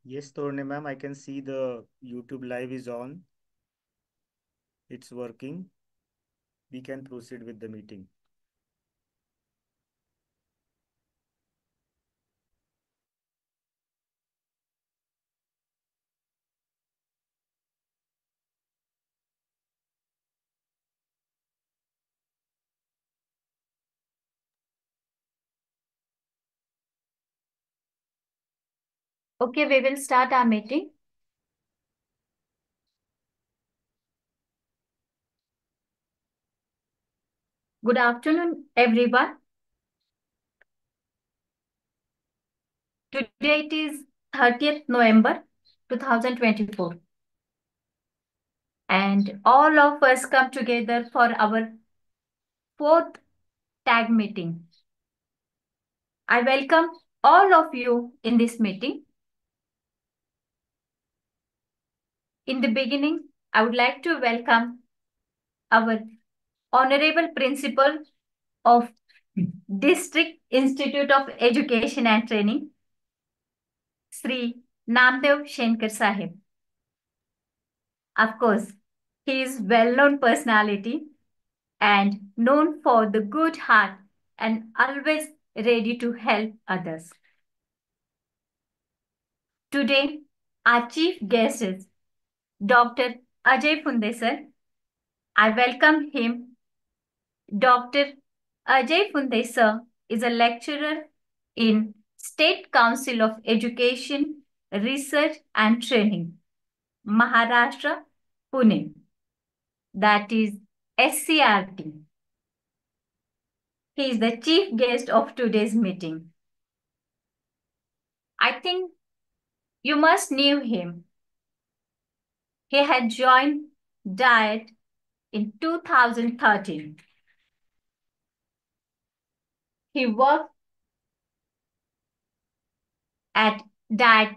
Yes, Torne ma'am, I can see the YouTube live is on. It's working. We can proceed with the meeting. Okay, we will start our meeting. Good afternoon, everyone. Today it is 30th November 2024. And all of us come together for our fourth tag meeting. I welcome all of you in this meeting. In the beginning, I would like to welcome our Honorable Principal of District Institute of Education and Training, Sri Namdev Shenkar Sahib. Of course, he is well-known personality and known for the good heart and always ready to help others. Today, our chief guest is Dr. Ajay Fundesar. I welcome him. Dr. Ajay Fundesar is a lecturer in State Council of Education, Research and Training, Maharashtra, Pune. That is SCRT. He is the chief guest of today's meeting. I think you must knew him. He had joined DIET in 2013. He worked at DIET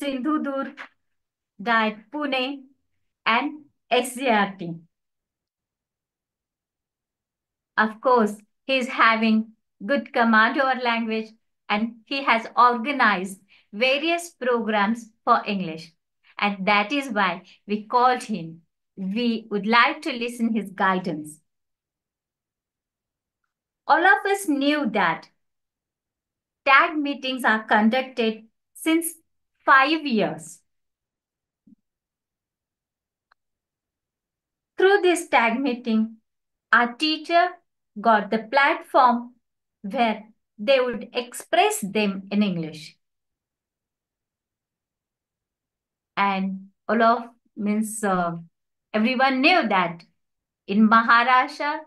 Sindhudur, DIET Pune, and SCRT. Of course, he is having good command over language and he has organized various programs for English. And that is why we called him. We would like to listen his guidance. All of us knew that tag meetings are conducted since 5 years. Through this tag meeting, our teacher got the platform where they would express them in English. And all of means everyone knew that in Maharashtra,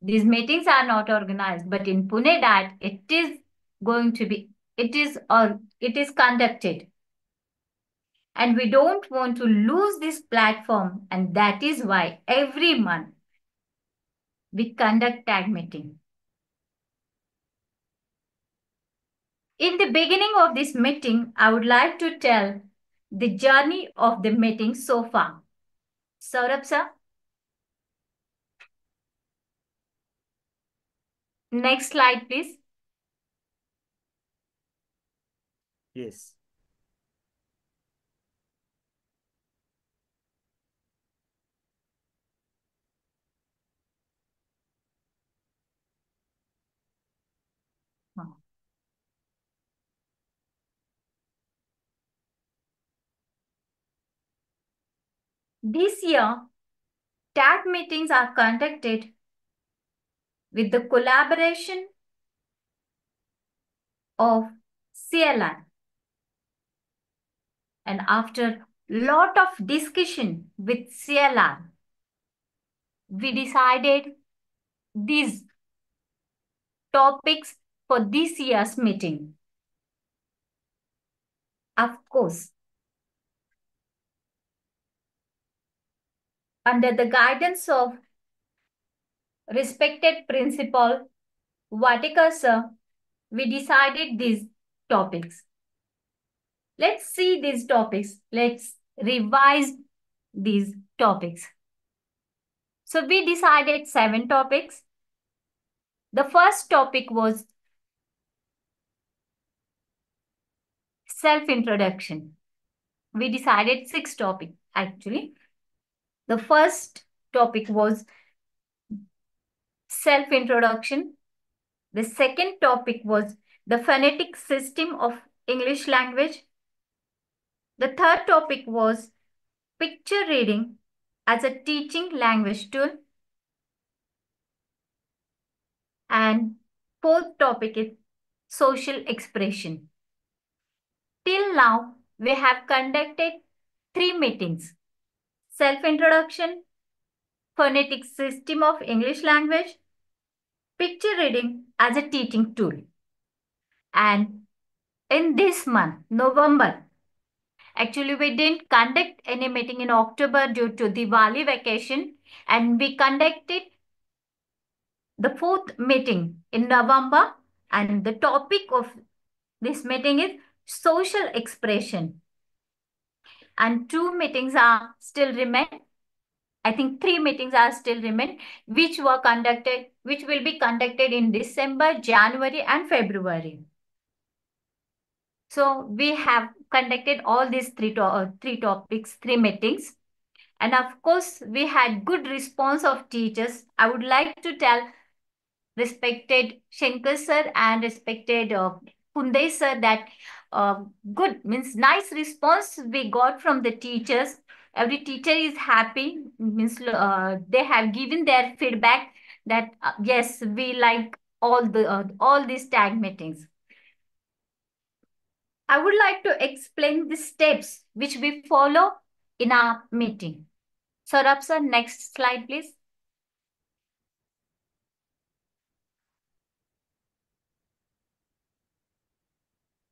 these meetings are not organized, but in Pune that it is going to be, it is conducted. And we don't want to lose this platform. And that is why every month we conduct tag meeting. In the beginning of this meeting, I would like to tell the journey of the meeting so far. Saurabh sir, next slide, please. Yes. This year, tag meetings are conducted with the collaboration of CLR. And after lot of discussion with CLR, we decided these topics for this year's meeting. Of course, under the guidance of respected principal Vatikar sir, we decided these topics. Let's see these topics. Let's revise these topics. So we decided 7 topics. The first topic was self-introduction. we decided 6 topics actually. The first topic was self-introduction. The second topic was the phonetic system of English language. The third topic was picture reading as a teaching language tool. And fourth topic is social expression. Till now, we have conducted 3 meetings: self-introduction, phonetic system of English language, picture reading as a teaching tool. And in this month, November, actually we didn't conduct any meeting in October due to Diwali vacation, and we conducted the fourth meeting in November, and the topic of this meeting is social expression. And 2 meetings are still remain. I think 3 meetings are still remain, which will be conducted in December, January, and February. So we have conducted all these three topics, 3 meetings. And of course, we had good response of teachers. I would like to tell respected Shankar sir and respected Punday sir that good means nice response we got from the teachers. Every teacher is happy, means they have given their feedback that yes, we like all these tag meetings. I would like to explain the steps which we follow in our meeting. Saurabh sir, next slide please.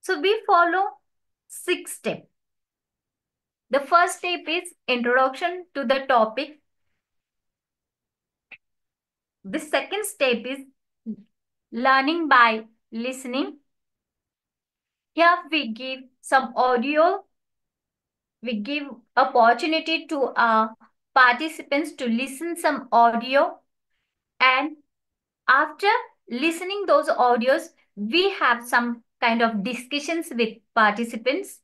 So we follow 6 steps. The first step is introduction to the topic. The second step is learning by listening. Here we give some audio. We give opportunity to our participants to listen some audio, and after listening those audios, we have some kind of discussions with participants,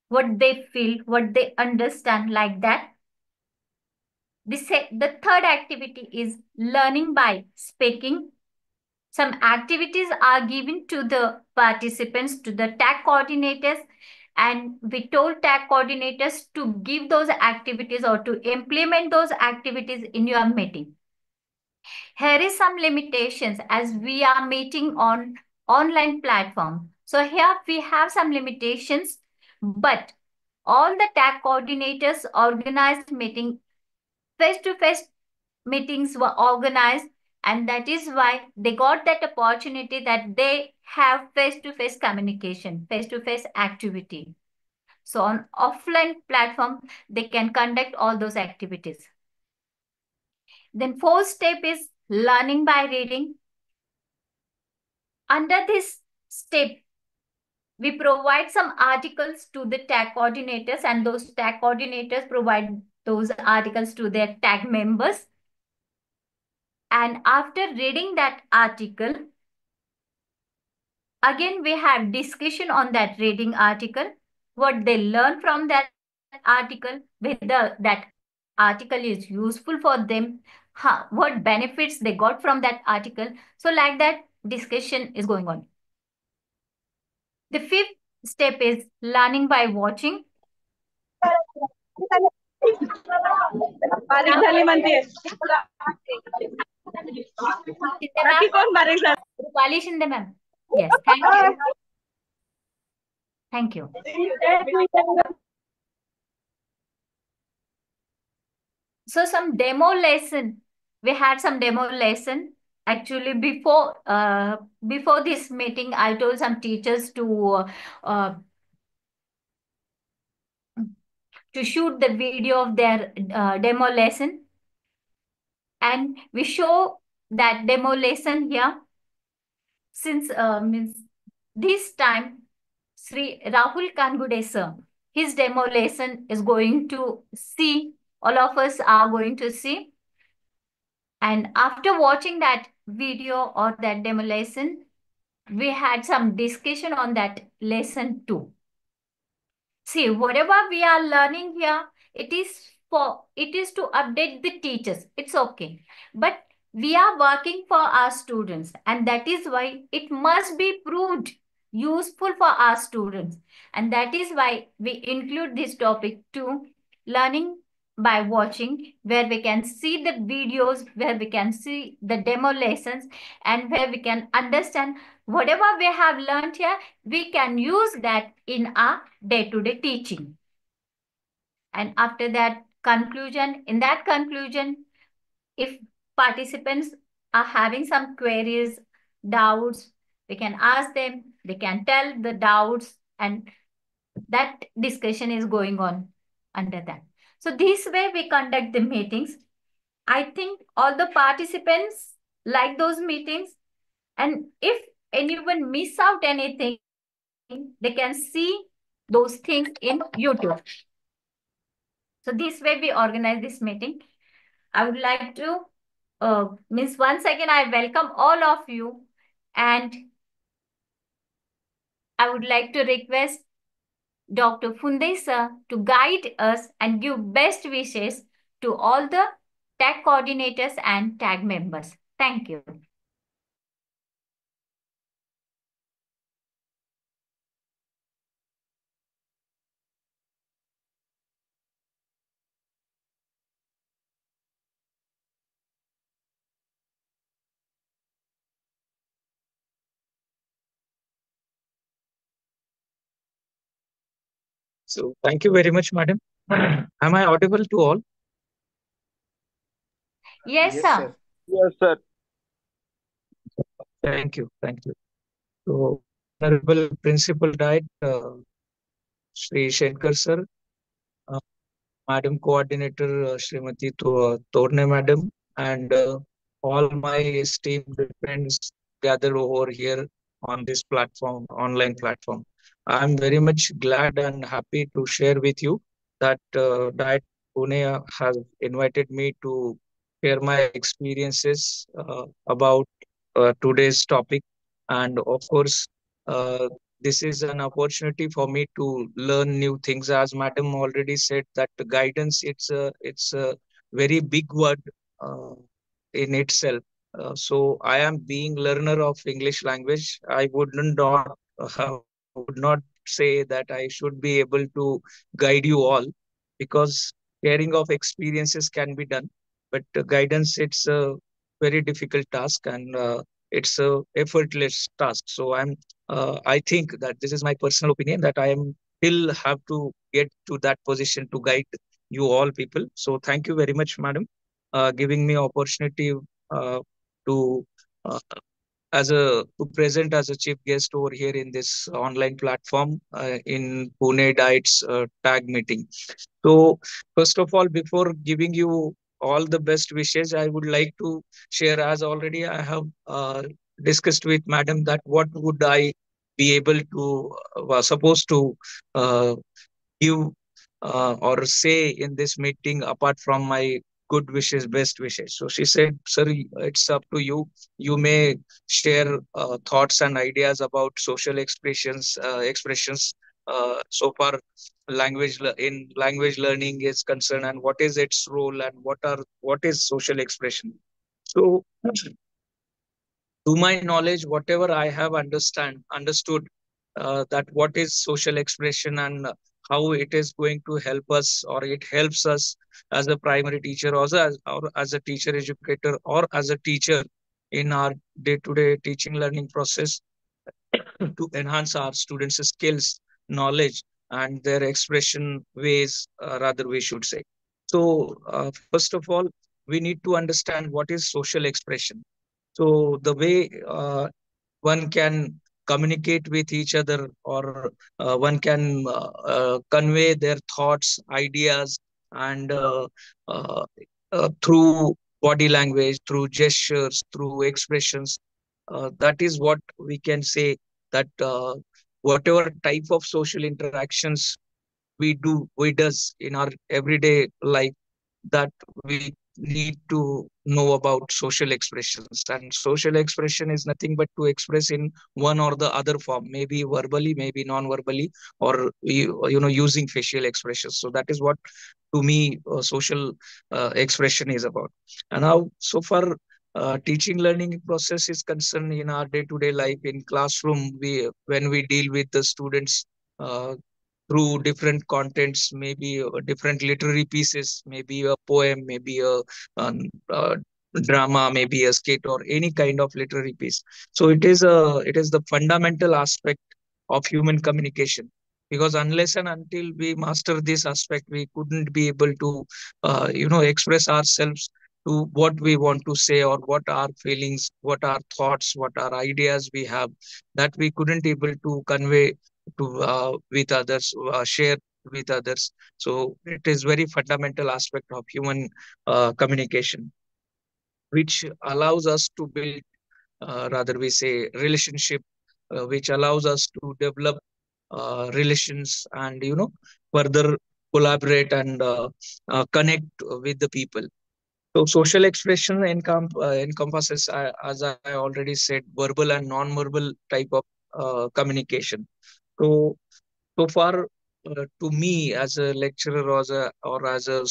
what they feel, what they understand, like that. The third activity is learning by speaking. Some activities are given to the participants, to the tag coordinators, and we told tag coordinators to give those activities or to implement those activities in your meeting. Here is some limitations as we are meeting on online platform. So here we have some limitations, but all the tag coordinators organized meeting, face-to-face meetings were organized, and that is why they got that opportunity that they have face-to-face communication, face-to-face activity. So on offline platform, they can conduct all those activities. Then fourth step is learning by reading. Under this step, we provide some articles to the tag coordinators, and those tag coordinators provide those articles to their tag members. And after reading that article, again we have discussion on that reading article, what they learn from that article, whether that article is useful for them, what benefits they got from that article. So like that discussion is going on. The fifth step is learning by watching. बारीक झाली म्हणते बाकी कोण बारीक झालं Rupali Shinde ma'am. Yes, thank you. Thank you. So some demo lesson. We had some demo lesson. Actually, before this meeting, I told some teachers to shoot the video of their demo lesson, and we show that demo lesson here. Since means this time, Sri Rahul Kangude sir, his demo lesson is going to see. All of us are going to see. And after watching that video or that demo lesson, we had some discussion on that lesson too. See, whatever we are learning here, it is to update the teachers. It's okay. But we are working for our students, and that is why it must be proved useful for our students. And that is why we include this topic to learning by watching, where we can see the videos, where we can see the demo lessons, and where we can understand whatever we have learned here, we can use that in our day-to-day teaching. And after that in that conclusion, if participants are having some queries, doubts, we can ask them, they can tell the doubts, and that discussion is going on under that. So this way we conduct the meetings. I think all the participants like those meetings, and if anyone miss out anything, they can see those things in YouTube. So this way we organize this meeting. I would like to, once again, I welcome all of you, and I would like to request Dr. Funde sir to guide us and give best wishes to all the tag coordinators and tag members. Thank you. So thank you very much, madam. Am I audible to all? Yes, Yes, sir. sir. Yes, sir. Thank you. Thank you. So, Honorable Principal Diet, Sri Shenkar sir, uh, Madam Coordinator, Srimati Torne Madam, and all my esteemed friends gathered over here on this platform, online platform. I'm very much glad and happy to share with you that Diet Pune has invited me to share my experiences about today's topic. And of course, uh, this is an opportunity for me to learn new things. As Madam already said, that the guidance, it's a very big word uh, in itself. So I am being learner of English language. I would not would not say that I should be able to guide you all, because sharing of experiences can be done, but guidance, it's a very difficult task, and it's a effortless task. So I think that this is my personal opinion, that I am still have to get to that position to guide you all people. So thank you very much, madam, giving me opportunity uh, to uh, as a to present as a chief guest over here in this online platform in Pune Diets tag meeting. So first of all, before giving you all the best wishes, I would like to share, as already I have discussed with madam, that what would I be able to supposed to uh, give or say in this meeting apart from my good wishes, best wishes. So she said, sir, it's up to you. You may share thoughts and ideas about social expressions so far in language learning is concerned, and what is its role, and what is social expression. So to my knowledge, whatever I have understood, that what is social expression, and how it is going to help us, or it helps us as a primary teacher, or as a teacher educator, or as a teacher in our day-to-day teaching learning process, to enhance our students' skills, knowledge, and their expression ways, rather, we should say. So, first of all, we need to understand what is social expression. So, the way one can communicate with each other, or one can convey their thoughts, ideas, and through body language, through gestures, through expressions, that is what we can say, that whatever type of social interactions we does in our everyday life, that we need to know about social expressions. And social expression is nothing but to express in one or the other form, maybe verbally, maybe non-verbally, or using facial expressions. So that is what, to me, social expression is about. And how, so far, teaching learning process is concerned in our day-to-day life in classroom, we when we deal with the students uh, through different contents, maybe different literary pieces, maybe a poem, maybe an, drama, maybe a skit, or any kind of literary piece. So it is the fundamental aspect of human communication. Because unless and until we master this aspect, we couldn't be able to, express ourselves to what we want to say, or what our feelings, what our thoughts, what our ideas we have, that we couldn't able to convey to with others, share with others. So it is very fundamental aspect of human communication, which allows us to build, rather we say, relationship, which allows us to develop relations, and further collaborate and connect with the people. So social expression encompasses, as I already said, verbal and non-verbal type of communication. So so far, to me, as a lecturer, or as a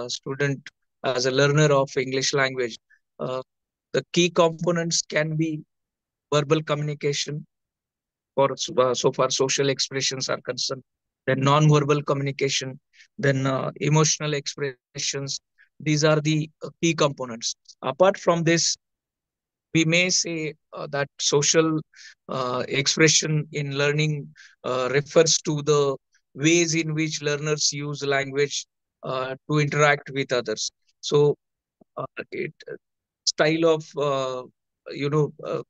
student, as a learner of English language, uh, the key components can be verbal communication, so far social expressions are concerned, then non-verbal communication, then emotional expressions. These are the key components. Apart from this, we may say that social expression in learning refers to the ways in which learners use language to interact with others. So it style of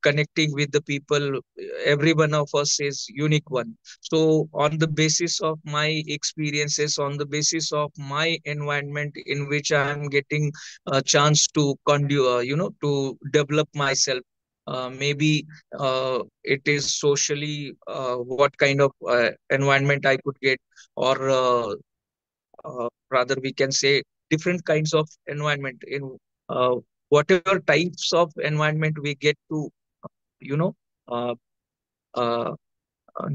connecting with the people, every one of us is unique one. So on the basis of my experiences, on the basis of my environment in which I am getting a chance to to develop myself, maybe it is socially, what kind of environment I could get, or rather we can say different kinds of environment, in uh, whatever types of environment we get to you know uh, uh,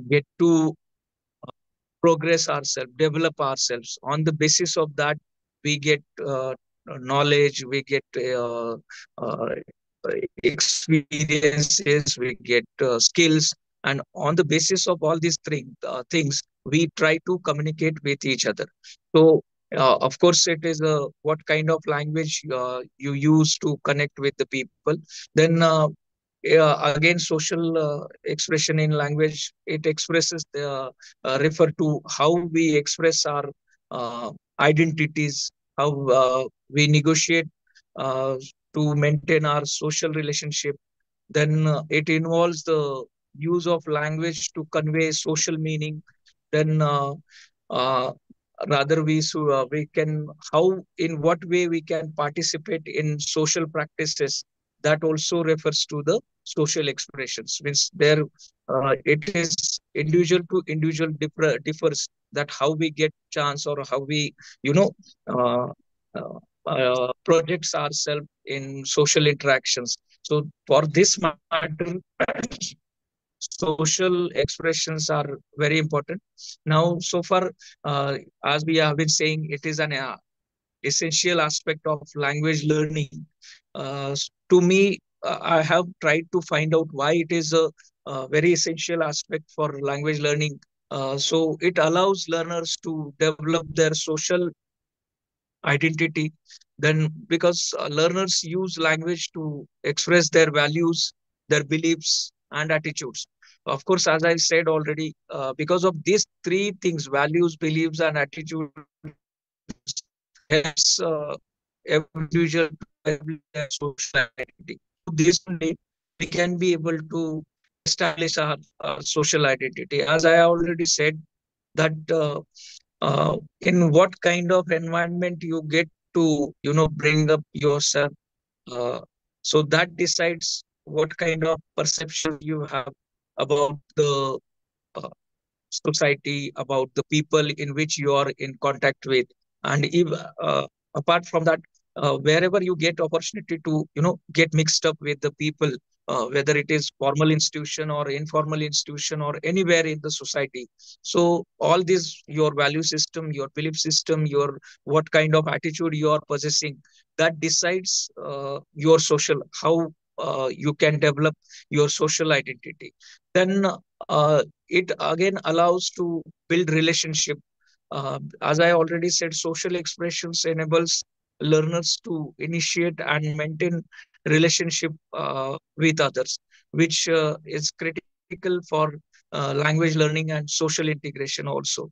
get to progress ourselves, develop ourselves. On the basis of that, we get knowledge, we get uh, experiences, we get skills, and on the basis of all these things, we try to communicate with each other. So, of course, it is what kind of language you use to connect with the people. Then, again, social expression in language, it expresses the refer to how we express our uh, identities, how we negotiate uh, to maintain our social relationship. Then it involves the use of language to convey social meaning. Then uh, rather we can, how, in what way we can participate in social practices, that also refers to the social expressions. Means there, it is individual to individual differs, that how we get chance, or how we you know uh, projects ourselves in social interactions. So for this matter, social expressions are very important. Now, so far, as we have been saying, it is an essential aspect of language learning. To me, I have tried to find out why it is a very essential aspect for language learning. So it allows learners to develop their social identity. Then, because learners use language to express their values, their beliefs, and attitudes. Of course, as I said already, because of these three things, values, beliefs, and attitudes, helps every individual to establish their social identity. This only we can be able to establish our social identity. As I already said, that in what kind of environment you get to bring up yourself, uh, so that decides what kind of perception you have about the uh, society, about the people in which you are in contact with. And if apart from that, wherever you get opportunity to, get mixed up with the people, whether it is formal institution or informal institution or anywhere in the society. So all this, your value system, your belief system, your what kind of attitude you are possessing, that decides your social, how you can develop your social identity. Then it again allows to build relationship. As I already said, social expressions enables learners to initiate and maintain relationship with others, which is critical for language learning and social integration also.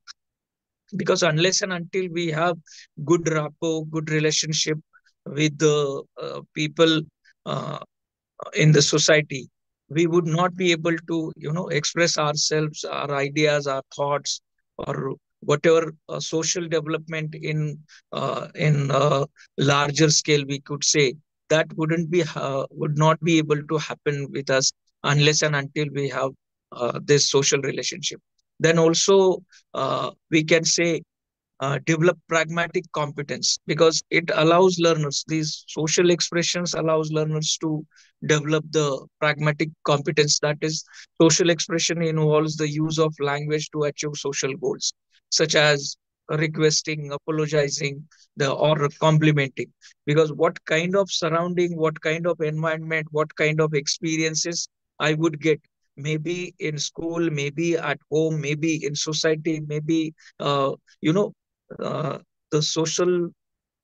Because unless and until we have good rapport, good relationship with the people uh, in the society, we would not be able to, express ourselves, our ideas, our thoughts, or whatever social development in larger scale, we could say, that would not be able to happen with us unless and until we have this social relationship. Then also we can say develop pragmatic competence, because it allows learners, these social expressions allows learners to develop the pragmatic competence. That is, social expression involves the use of language to achieve social goals, such as requesting, apologizing, or complimenting. Because what kind of surrounding, what kind of environment, what kind of experiences I would get, maybe in school, maybe at home, maybe in society, maybe you know uh, the social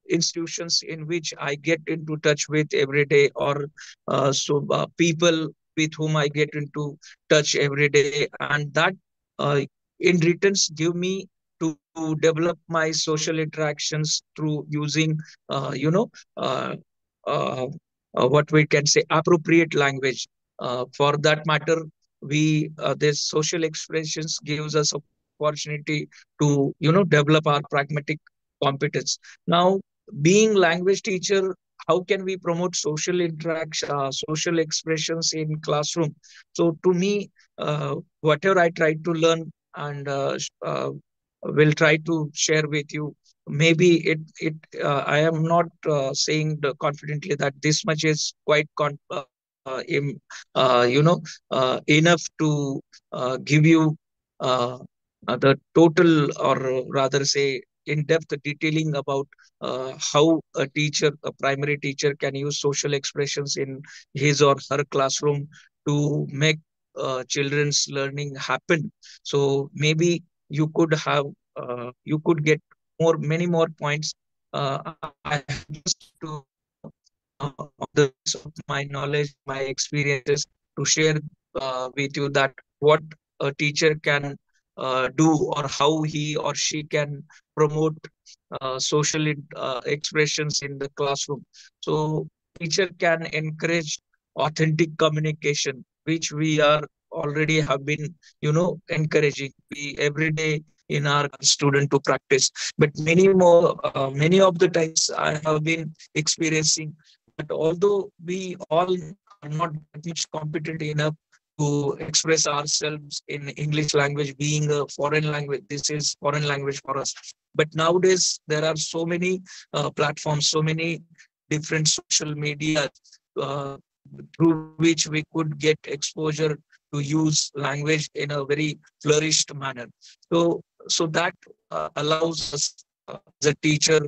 institutions in which I get into touch with every day, or people with whom I get into touch every day, and that uh, in returns give me to develop my social interactions through using uh, you know uh, uh, what we can say appropriate language. For that matter, we this social expressions gives us opportunity to develop our pragmatic competence. Now, being language teacher, how can we promote social interaction, social expressions in classroom? So to me, whatever I try to learn and will try to share with you, maybe I am not saying confidently that this much is quite enough to give you uh, the total, or rather say in-depth detailing about how a teacher, a primary teacher, can use social expressions in his or her classroom to make children's learning happen. So maybe you could get many more points. I have just to on the basis of my knowledge, my experiences, to share with you that what a teacher can do, or how he or she can promote social expressions in the classroom. So teacher can encourage authentic communication, which we are already have been, encouraging. We every day in our student to practice. But many of the times I have been experiencing that although we all are not that much competent enough to express ourselves in English language, being a foreign language, this is foreign language for us. But nowadays there are so many platforms, so many different social media uh, through which we could get exposure to use language in a very flourished manner. So that allows us as a teacher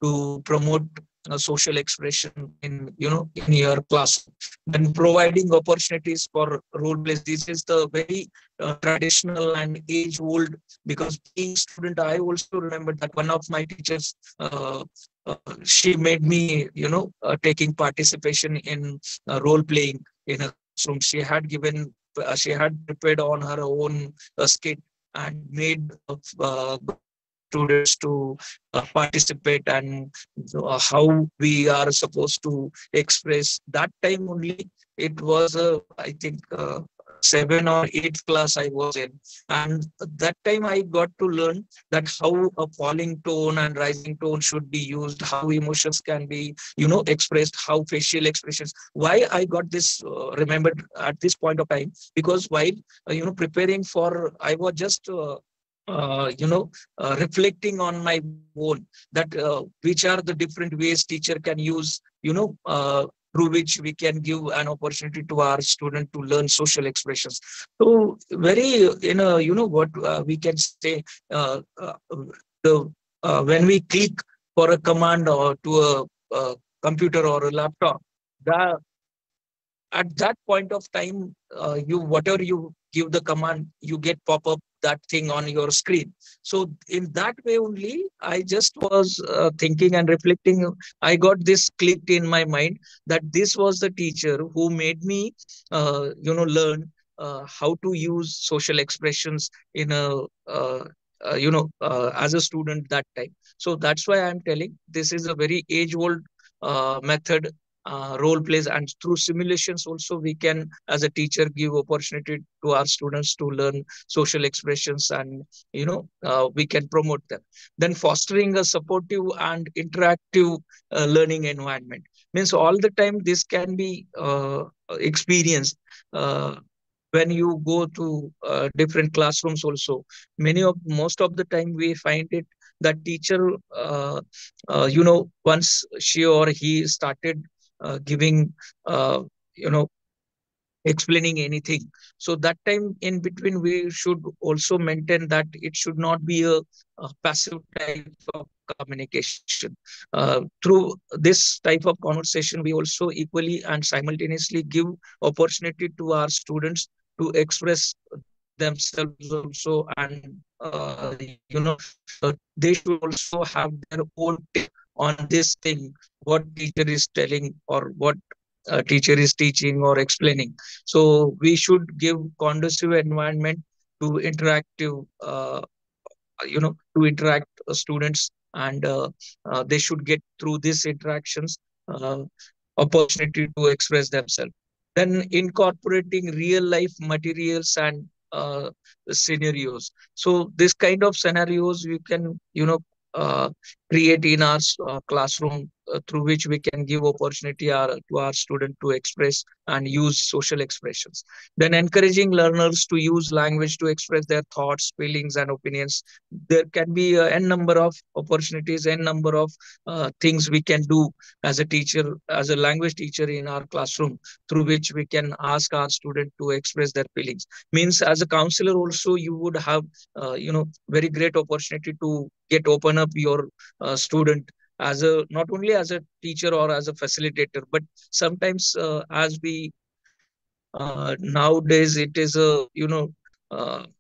to promote social expression in in your class. Then providing opportunities for role plays, this is the very traditional and age old, because being student I also remember that one of my teachers, uh, she made me taking participation in role playing in a classroom. She had prepared on her own skit and made students to participate, and how we are supposed to express. That time only, it was I think 7 or 8 class I was in, and that time I got to learn that how a falling tone and rising tone should be used, how emotions can be expressed, how facial expressions. Why I got this remembered at this point of time? Because while preparing for, I was just reflecting on my own, that which are the different ways teacher can use, through which we can give an opportunity to our student to learn social expressions. So very, what we can say, the when we click for a command or to a computer or a laptop, the at that point of time, you whatever you give the command, you get pop up that thing on your screen. So in that way only, I just was thinking and reflecting. I got this clicked in my mind that this was the teacher who made me learn how to use social expressions in a as a student that time. So that's why I'm telling this is a very age old method, role plays, and through simulations also we can as a teacher give opportunity to our students to learn social expressions, and we can promote them. Then fostering a supportive and interactive learning environment means all the time this can be experienced uh, when you go to different classrooms also. Most of the time we find it that teacher, once she or he started giving, uh, you know explaining anything, so that time in between we should also maintain that it should not be a passive type of communication. Through this type of conversation we also equally and simultaneously give opportunity to our students to express themselves also, and they should also have their own take on this thing, what teacher is telling or what teacher is teaching or explaining. So we should give conducive environment to interactive, to interact students, and they should get through these interactions uh, opportunity to express themselves. Then incorporating real life materials and scenarios. So this kind of scenarios we can, uh, create in our classroom, through which we can give opportunity to our student to express and use social expressions. Then encouraging learners to use language to express their thoughts, feelings, and opinions. There can be n number of opportunities, n number of things we can do as a teacher, as a language teacher in our classroom, through which we can ask our student to express their feelings. Means as a counselor also you would have very great opportunity to get open up your student, as a not only as a teacher or as a facilitator, but sometimes as we nowadays it is a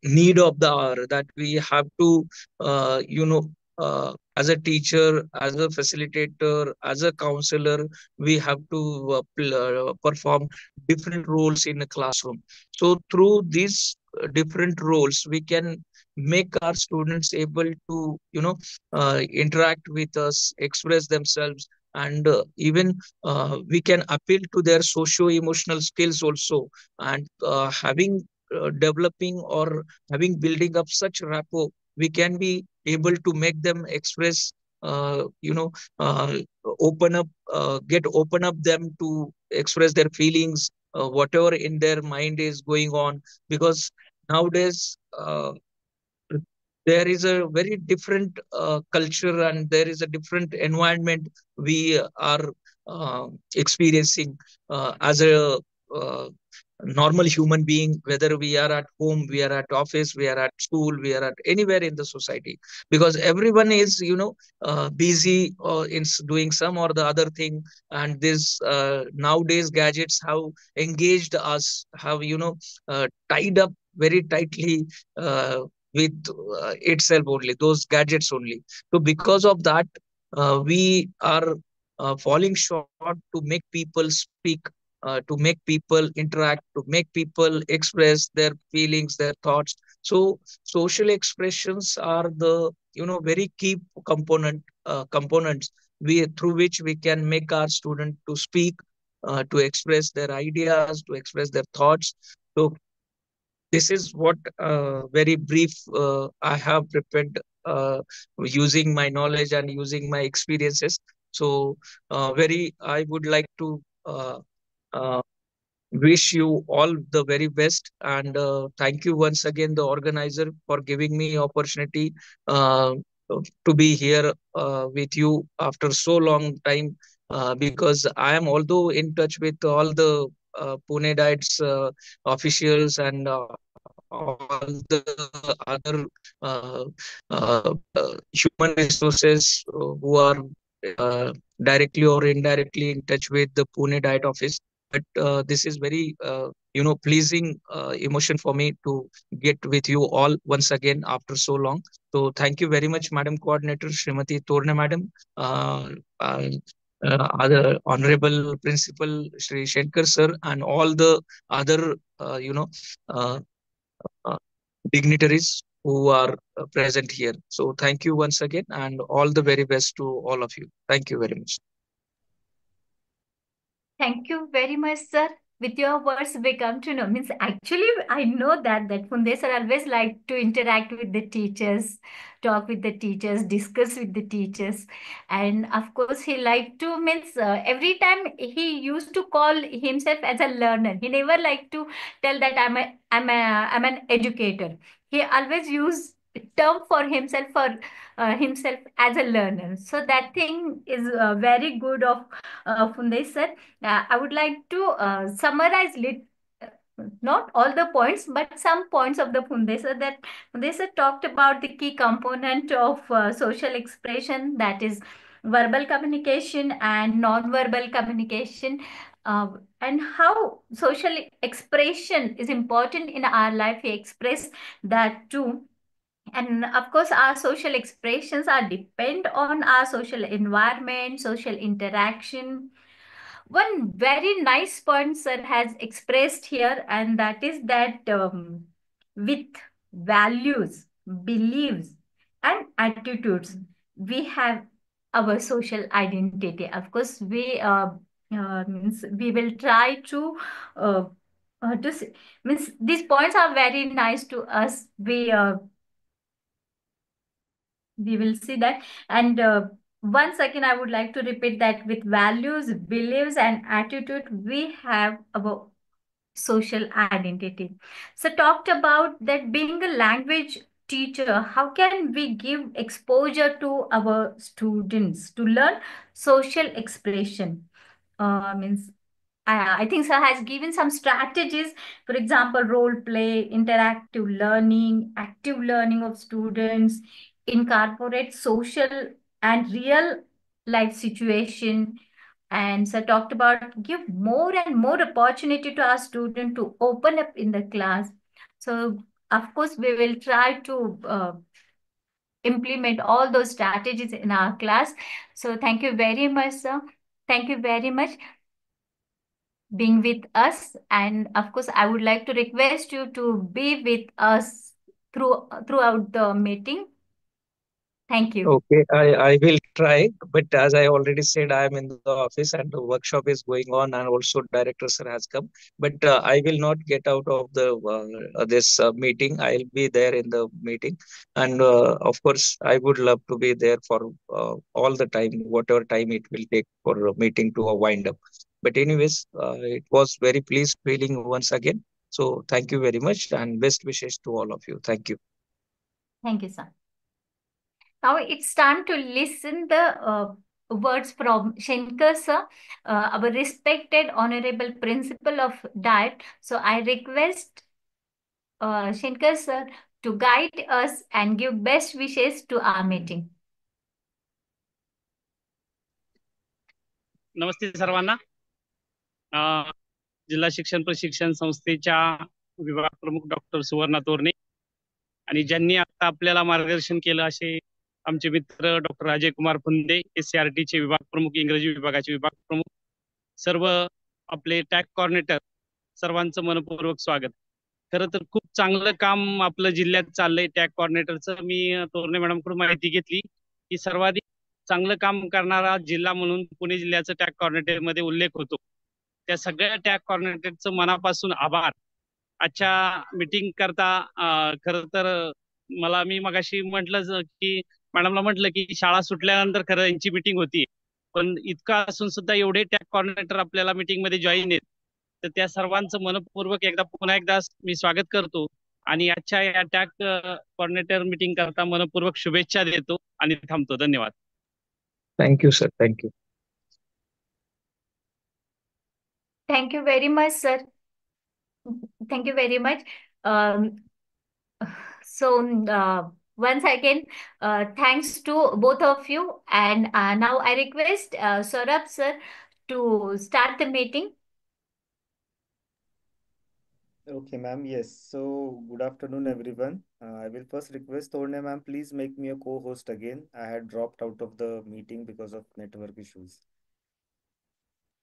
need of the hour that we have to as a teacher, as a facilitator, as a counselor, we have to perform different roles in a classroom. So through these different roles we can make our students able to interact with us, express themselves, and even we can appeal to their socio-emotional skills also, and having developing or having building up such rapport, we can be able to make them express, uh, you know uh, open up, get open up them to express their feelings, whatever in their mind is going on. Because nowadays there is a very different culture, and there is a different environment we are experiencing as a uh, normal human being, whether we are at home, we are at office, we are at school, we are at anywhere in the society. Because everyone is busy in doing some or the other thing, and this nowadays gadgets have engaged us, have tied up very tightly with itself only, those gadgets only. So because of that, we are falling short to make people speak, to make people interact, to make people express their feelings, their thoughts. So social expressions are the very key components we through which we can make our student to speak, to express their ideas, to express their thoughts. So this is what very brief I have prepared, using my knowledge and using my experiences. So very I would like to uh, uh, wish you all the very best, and thank you once again, the organizer, for giving me opportunity uh, to be here with you after so long time. Because I am although in touch with all the Pune Diets officials and all the other uh, human resources who are uh, directly or indirectly in touch with the Pune Diet Office. But this is very pleasing emotion for me to get with you all once again after so long. So thank you very much, Madam Coordinator Srimati Torne Madam, uh, other Honorable Principal Shri Shenkar Sir, and all the other uh, uh, dignitaries who are present here. So thank you once again, and all the very best to all of you. Thank you very much. Thank you very much, sir. With your words, we come to know. Means actually, I know that Funde sir always like to interact with the teachers, talk with the teachers, discuss with the teachers, and of course, he liked to means every time he used to call himself as a learner. He never liked to tell that I'm an educator. He always used term for himself as a learner. So that thing is very good of Funde sir. I would like to summarize not all the points, but some points of the Fundesa that Fundesa talked about the key component of social expression, that is verbal communication and non-verbal communication, and how social expression is important in our life. He expressed that too. And of course, our social expressions are depend on our social environment, social interaction. One very nice point sir has expressed here, and that is that with values, beliefs, and attitudes, we have our social identity. Of course, means we will try to see, means these points are very nice to us. We will see that. And once again, I would like to repeat that with values, beliefs, and attitude, we have our social identity. So talked about that being a language teacher, how can we give exposure to our students to learn social expression? Means I think sir has given some strategies, for example, role play, interactive learning, active learning of students, incorporate social and real life situation. And so talked about give more and more opportunity to our student to open up in the class. So of course, we will try to implement all those strategies in our class. So thank you very much, sir. Thank you very much being with us. And of course, I would like to request you to be with us throughout the meeting. Thank you. Okay, I will try, but as I already said, I am in the office and the workshop is going on, and also director sir has come. But I will not get out of the this meeting. I'll be there in the meeting, and of course, I would love to be there for all the time, whatever time it will take for a meeting to wind up. But anyways, it was very pleased feeling once again. So thank you very much, and best wishes to all of you. Thank you. Thank you, sir. Now it's time to listen the words from Shankar sir, our respected honorable principal of DIET. So I request Shankar sir to guide us and give best wishes to our meeting. नमस्ते सर्वांना. जिल्हा शिक्षण प्रशिक्षण संस्थेच्या विभाग प्रमुख doctor सुवर्णा तोरणे आणि ज्यांनी आता आपल्याला मार्गदर्शन केलं असे आमचे मित्र डॉक्टर अजय कुमार फुंदे, SCRT चे विभाग प्रमुख, इंग्रजी विभागाचे विभाग प्रमुख, सर्व आपले टॅग कॉर्डिनेटर, सर्वांचं मनपूर्वक स्वागत. खरं तर खूप चांगलं काम आपलं जिल्ह्यात चाललंय टॅग कॉर्डिनेटरचं. मी तोरणे मॅडमकडून माहिती घेतली की सर्वाधिक चांगलं काम करणारा जिल्हा म्हणून पुणे जिल्ह्याचं टॅग कॉर्डिनेटर मध्ये उल्लेख होतो. त्या सगळ्या टॅग कॉर्डिनेटरचं मनापासून आभार. आजच्या मीटिंग करता खरं तर मी मगाशी म्हटलं की मॅडमला म्हटलं की शाळा सुटल्यानंतर खरं यांची मीटिंग होती, पण इतका असून सुद्धा एवढे टॅग कॉर्डिनेटर आपल्याला मीटिंग मध्ये जॉईन आहेत तर त्या सर्वांचं मनपूर्वक पुन्हा एकदा मी स्वागत करतो आणि आजच्या या टॅग कोऑर्डिनेटर मीटिंग करता मनपूर्वक शुभेच्छा देतो आणि थांबतो. धन्यवाद. Thank you sir. Thank you. Thank you very much, sir. Thank you very much. Um, Once again, thanks to both of you. And now I request Saurabh sir to start the meeting. Okay, ma'am. Yes. So, good afternoon, everyone. I will first request Torne ma'am, please make me a co-host again. I had dropped out of the meeting because of network issues.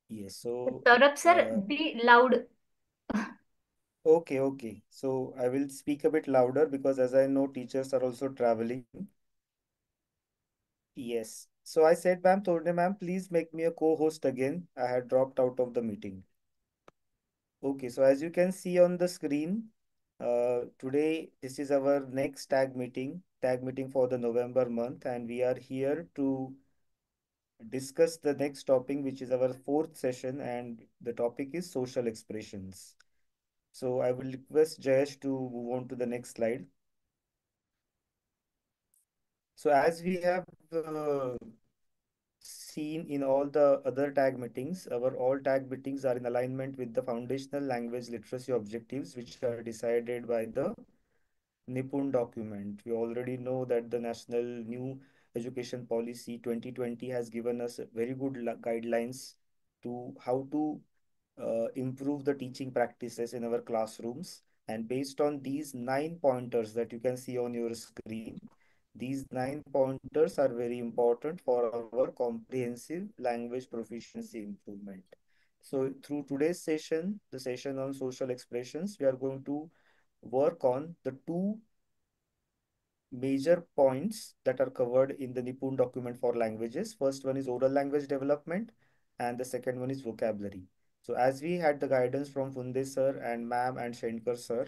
Yes. So, Saurabh sir, uh, be loud. okay, okay. So, I will speak a bit louder because as I know, teachers are also traveling. Yes. So, I said, ma'am, Torne ma'am, please make me a co-host again. I had dropped out of the meeting. Okay, so as you can see on the screen, today this is our next tag meeting for the November month, and we are here to discuss the next topic, which is our fourth session, and the topic is social expressions. So I will request Jayesh to move on to the next slide. So as we have seen in all the other tag meetings, our all tag meetings are in alignment with the foundational language literacy objectives, which are decided by the Nipun document. We already know that the National New Education Policy 2020 has given us very good guidelines to how to improve the teaching practices in our classrooms. And based on these 9 pointers that you can see on your screen, these 9 pointers are very important for our comprehensive language proficiency improvement. So through today's session, the session on social expressions, we are going to work on the two major points that are covered in the Nipun document for languages. First one is oral language development, and the second one is vocabulary. So as we had the guidance from Funde sir and ma'am and Shenkar sir,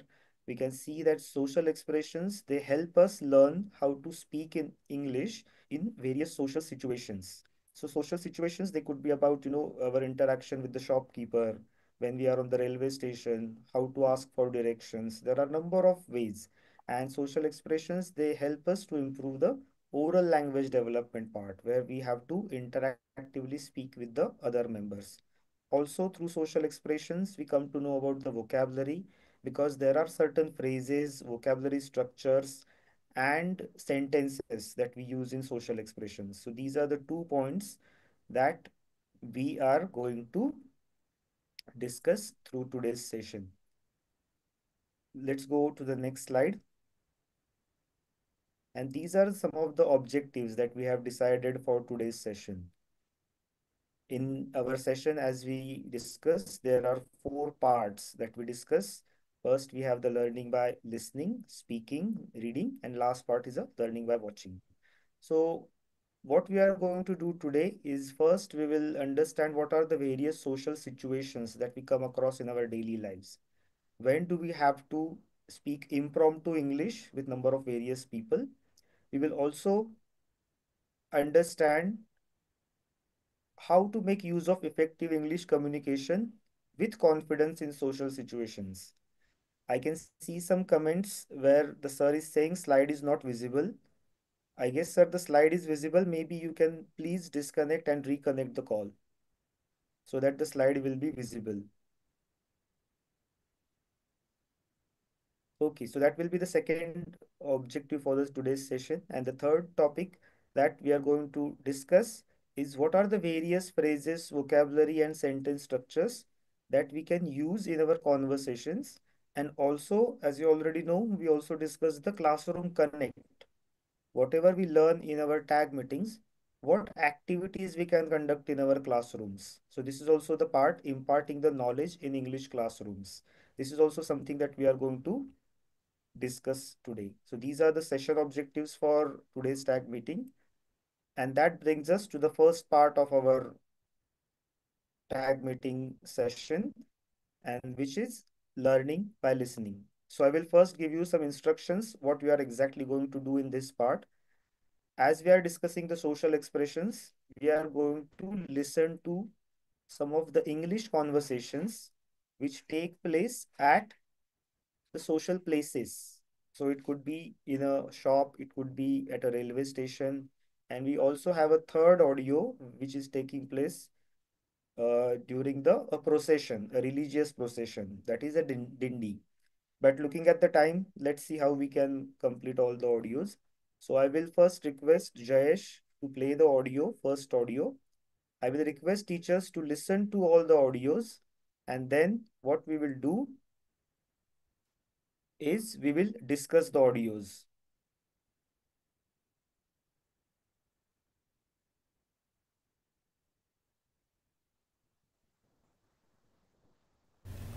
we can see that social expressions, they help us learn how to speak in English in various social situations. So social situations, they could be about, our interaction with the shopkeeper, when we are on the railway station, how to ask for directions. There are a number of ways, and social expressions, they help us to improve the oral language development part, where we have to interactively speak with the other members. Also through social expressions, we come to know about the vocabulary, because there are certain phrases, vocabulary structures, and sentences that we use in social expressions. So these are the 2 points that we are going to discuss through today's session. Let's go to the next slide. And these are some of the objectives that we have decided for today's session. In our session, as we discuss, there are 4 parts that we discuss. First, we have the learning by listening, speaking, reading, and last part is a learning by watching. So what we are going to do today is, first we will understand what are the various social situations that we come across in our daily lives. When do we have to speak impromptu English with number of various people? We will also understand how to make use of effective English communication with confidence in social situations. I can see some comments where the sir is saying slide is not visible. I guess, sir, the slide is visible. Maybe you can please disconnect and reconnect the call so that the slide will be visible. Okay, so that will be the second objective for this today's session. And the third topic that we are going to discuss is what are the various phrases, vocabulary, and sentence structures that we can use in our conversations. And also, as you already know, we also discussed the classroom connect. Whatever we learn in our tag meetings, what activities we can conduct in our classrooms. So this is also the part imparting the knowledge in English classrooms. This is also something that we are going to discuss today. So these are the session objectives for today's tag meeting. And that brings us to the first part of our tag meeting session, and which is learning by listening. So I will first give you some instructions what we are exactly going to do in this part. As we are discussing the social expressions, we are going to listen to some of the English conversations which take place at the social places. So it could be in a shop, it could be at a railway station. And we also have a third audio which is taking place during the a procession, a religious procession. That is a dindi. But looking at the time, let's see how we can complete all the audios. So I will first request Jayesh to play the audio, first audio. I will request teachers to listen to all the audios, and then what we will do is we will discuss the audios.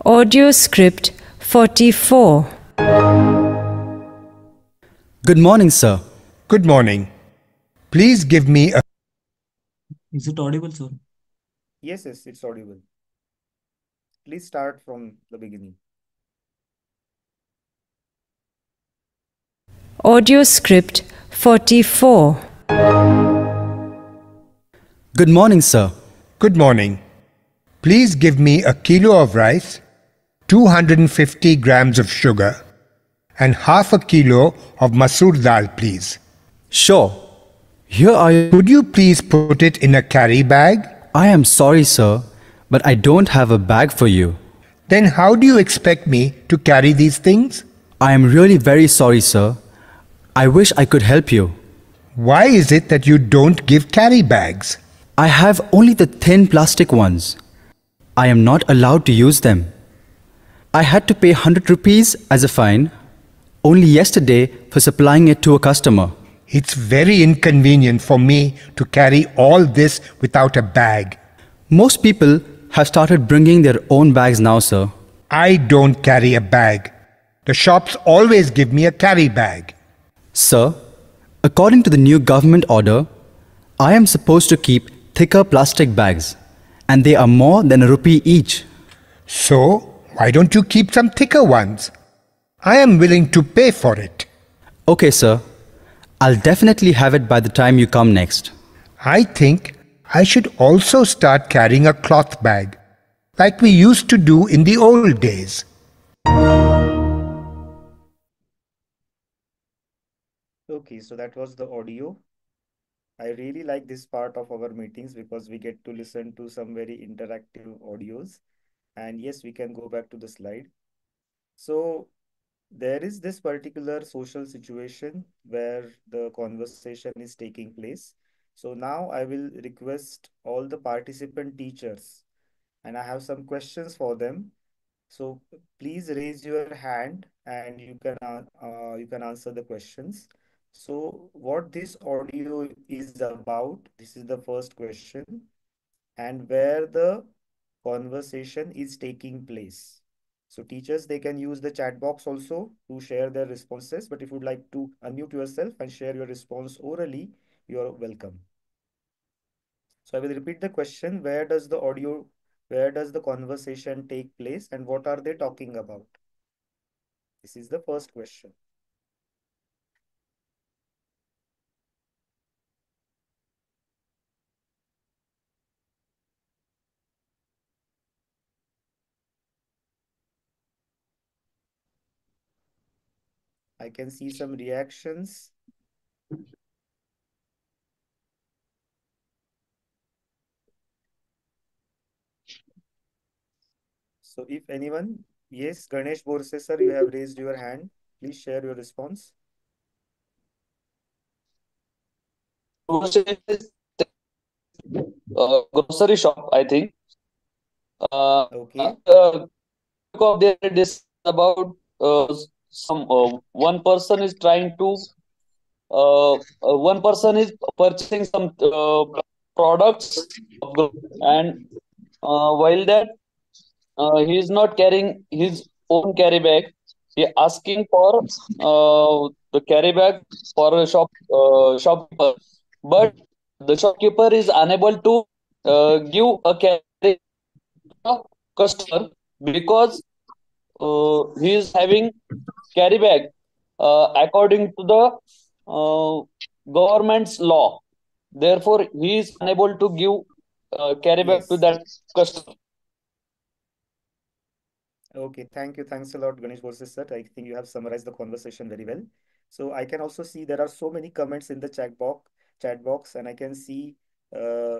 Audio script 44. Good morning, sir. Good morning. Please give me a... Is it audible, sir? Yes, it's audible. Please start from the beginning. Audio script 44. Good morning, sir. Good morning. Please give me a kilo of rice, 250 grams of sugar, and half a kilo of masoor dal, please. Sure. Here are you. Could you please put it in a carry bag? I am sorry, sir, but I don't have a bag for you. Then how do you expect me to carry these things? I am really very sorry, sir. I wish I could help you. Why is it that you don't give carry bags? I have only the thin plastic ones. I am not allowed to use them. I had to pay 100 rupees as a fine only yesterday for supplying it to a customer. It's very inconvenient for me to carry all this without a bag. Most people have started bringing their own bags now, sir. I don't carry a bag. The shops always give me a carry bag. Sir, according to the new government order, I am supposed to keep thicker plastic bags, and they are more than ₹1 each. So, why don't you keep some thicker ones? I am willing to pay for it. Okay, sir. I'll definitely have it by the time you come next. I think I should also start carrying a cloth bag, like we used to do in the old days. Okay, so that was the audio. I really like this part of our meetings because we get to listen to some very interactive audios. And yes, we can go back to the slide. So there is this particular social situation where the conversation is taking place. So now I will request all the participant teachers, and I have some questions for them. So please raise your hand and you can answer the questions. So what this audio is about, this is the first question, and where the conversation is taking place. So teachers, they can use the chat box also to share their responses, but if you'd like to unmute yourself and share your response orally, you are welcome. So I will repeat the question, where does the conversation take place and what are they talking about? This is the first question. I can see some reactions. So if anyone, yes, Ganesh Borse sir, you have raised your hand. Please share your response. Grocery shop, I think. Okay. Of their this about some one person is trying to one person is purchasing some products and while that he is not carrying his own carry bag. He asking for the carry bag for a shopkeeper, but the shopkeeper is unable to give a carry to customer because he is having carry bag according to the government's law. Therefore, he is unable to give carry bag to Yes. that customer. Okay, thank you. Thanks a lot, Ganesh Borse sir. I think you have summarized the conversation very well. So I can also see there are so many comments in the chat box, and I can see uh,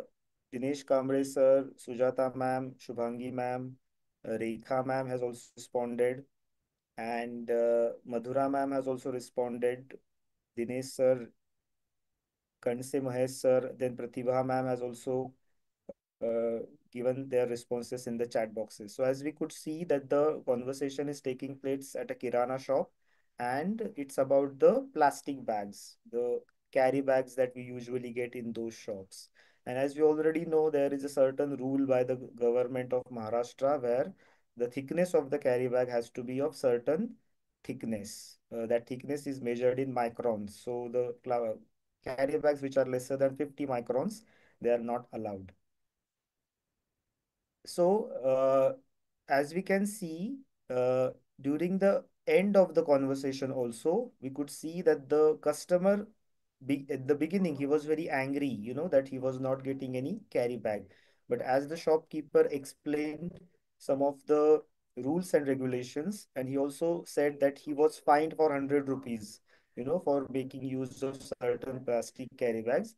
Dinesh Kamble sir, Sujata ma'am, Shubhangi ma'am, Rekha ma'am has also responded, and Madhura ma'am has also responded. Dinesh sir, Kanse Mahesh sir, then Pratibha ma'am has also given their responses in the chat boxes. So as we could see that the conversation is taking place at a Kirana shop, and it's about the plastic bags, the carry bags that we usually get in those shops. And as we already know, there is a certain rule by the government of Maharashtra where the thickness of the carry bag has to be of certain thickness. That thickness is measured in microns. So the carry bags which are lesser than 50 microns, they are not allowed. So, as we can see, during the end of the conversation also, we could see that the customer, at the beginning, he was very angry, that he was not getting any carry bag. But as the shopkeeper explained some of the rules and regulations, and he also said that he was fined for 100 rupees, for making use of certain plastic carry bags.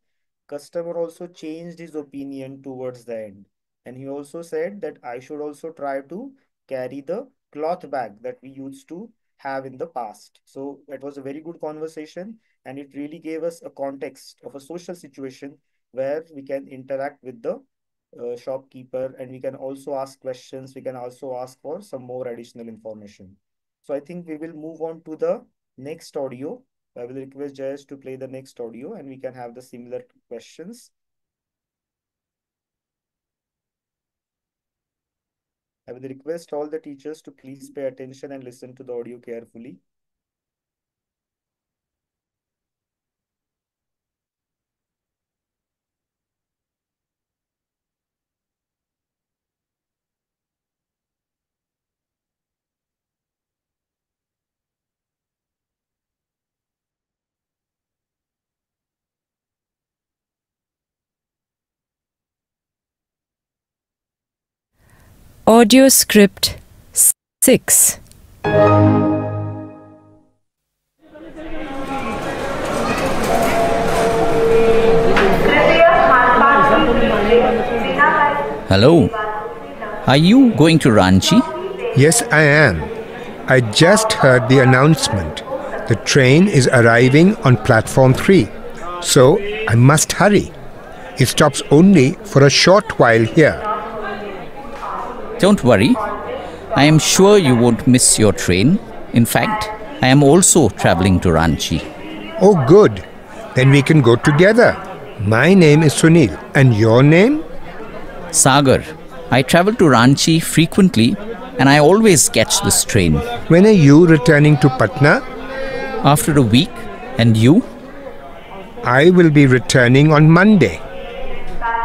Customer also changed his opinion towards the end, and he also said that I should also try to carry the cloth bag that we used to have in the past. So it was a very good conversation, and it really gave us a context of a social situation where we can interact with the shopkeeper, and we can also ask questions. We can also ask for some more additional information. So I think we will move on to the next audio. I will request Jayesh to play the next audio, and we can have the similar questions. I will request all the teachers to please pay attention and listen to the audio carefully. Audio script 6. Hello. Are you going to Ranchi? Yes, I am. I just heard the announcement. The train is arriving on platform 3. So I must hurry. It stops only for a short while here. Don't worry. I am sure you won't miss your train. In fact, I am also traveling to Ranchi. Oh, good. Then we can go together. My name is Sunil. And your name? Sagar. I travel to Ranchi frequently and I always catch this train. When are you returning to Patna? After a week. And you? I will be returning on Monday.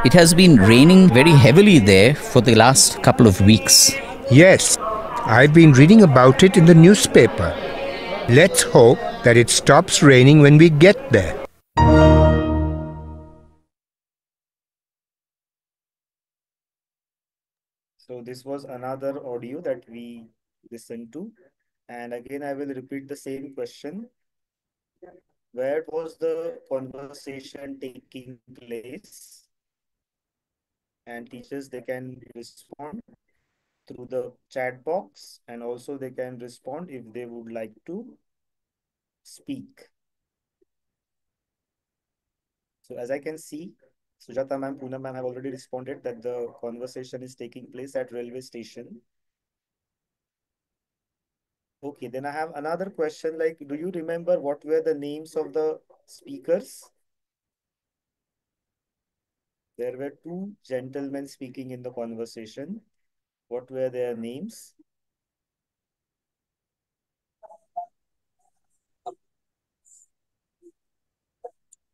It has been raining very heavily there for the last couple of weeks. Yes, I've been reading about it in the newspaper. Let's hope that it stops raining when we get there. So this was another audio that we listened to. And again, I will repeat the same question. Where was the conversation taking place? And teachers, they can respond through the chat box, and also they can respond if they would like to speak. So as I can see, Sujata ma'am, Poonam ma'am have already responded that the conversation is taking place at railway station. Okay, then I have another question, like, do you remember what were the names of the speakers? There were two gentlemen speaking in the conversation. What were their names?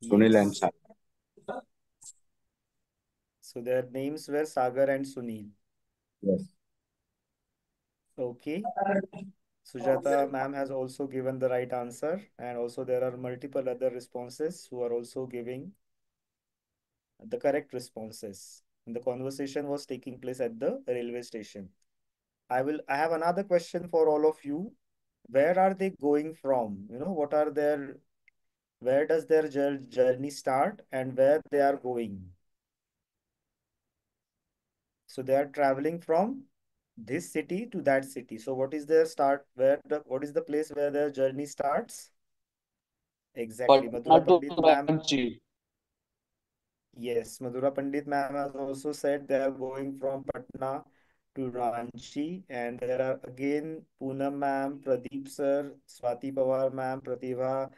Sunil and Sagar. So their names were Sagar and Sunil. Yes. Okay. Sujata ma'am has also given the right answer, and also there are multiple other responses who are also giving the correct responses. And the conversation was taking place at the railway station. I have another question for all of you. Where are they going from? What are where does their journey start and where they are going? So they are traveling from this city to that city. So what is their start? What is the place where their journey starts? Exactly. Patna Madhura to Pandit ma'am. Ranchi. Yes, Madhura Pandit ma'am has also said they are going from Patna to Ranchi, and there are again Poonam ma'am, Pradeep sir, Swati Pawar ma'am, Pratibha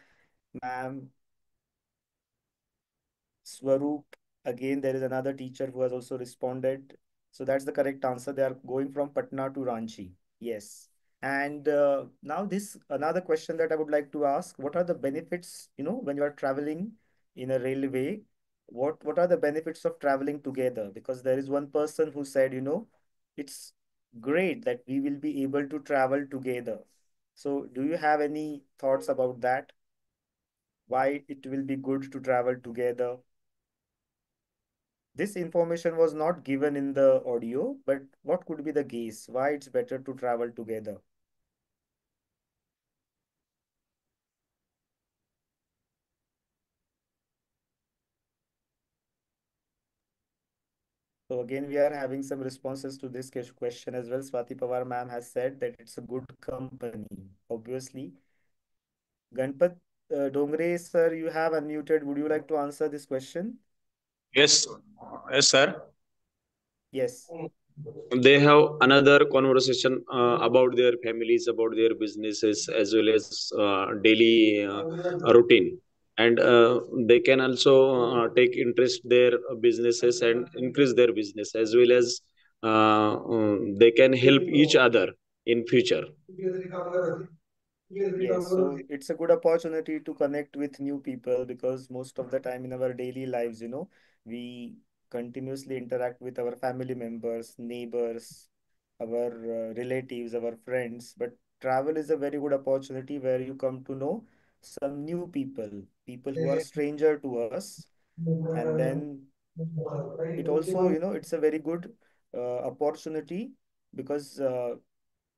ma'am, Swaroop. Again, there is another teacher who has also responded. So that's the correct answer. They are going from Patna to Ranchi. Yes. And now this another question that I would like to ask, what are the benefits, when you are traveling in a railway, what are the benefits of traveling together? Because there is one person who said, it's great that we will be able to travel together. So do you have any thoughts about that? Why it will be good to travel together? This information was not given in the audio, but what could be the case? Why it's better to travel together? So again, we are having some responses to this question as well. Swati Pawar ma'am has said that it's a good company. Obviously, Ganpat Dongre sir, you have unmuted. Would you like to answer this question? Yes, yes, sir. Yes. They have another conversation about their families, about their businesses, as well as daily routine. And they can also take interest their businesses and increase their business, as well as they can help each other in future. Yes, so it's a good opportunity to connect with new people because most of the time in our daily lives, we continuously interact with our family members, neighbors, our relatives, our friends. But travel is a very good opportunity where you come to know some new people, people who are stranger to us. And then it also, it's a very good opportunity because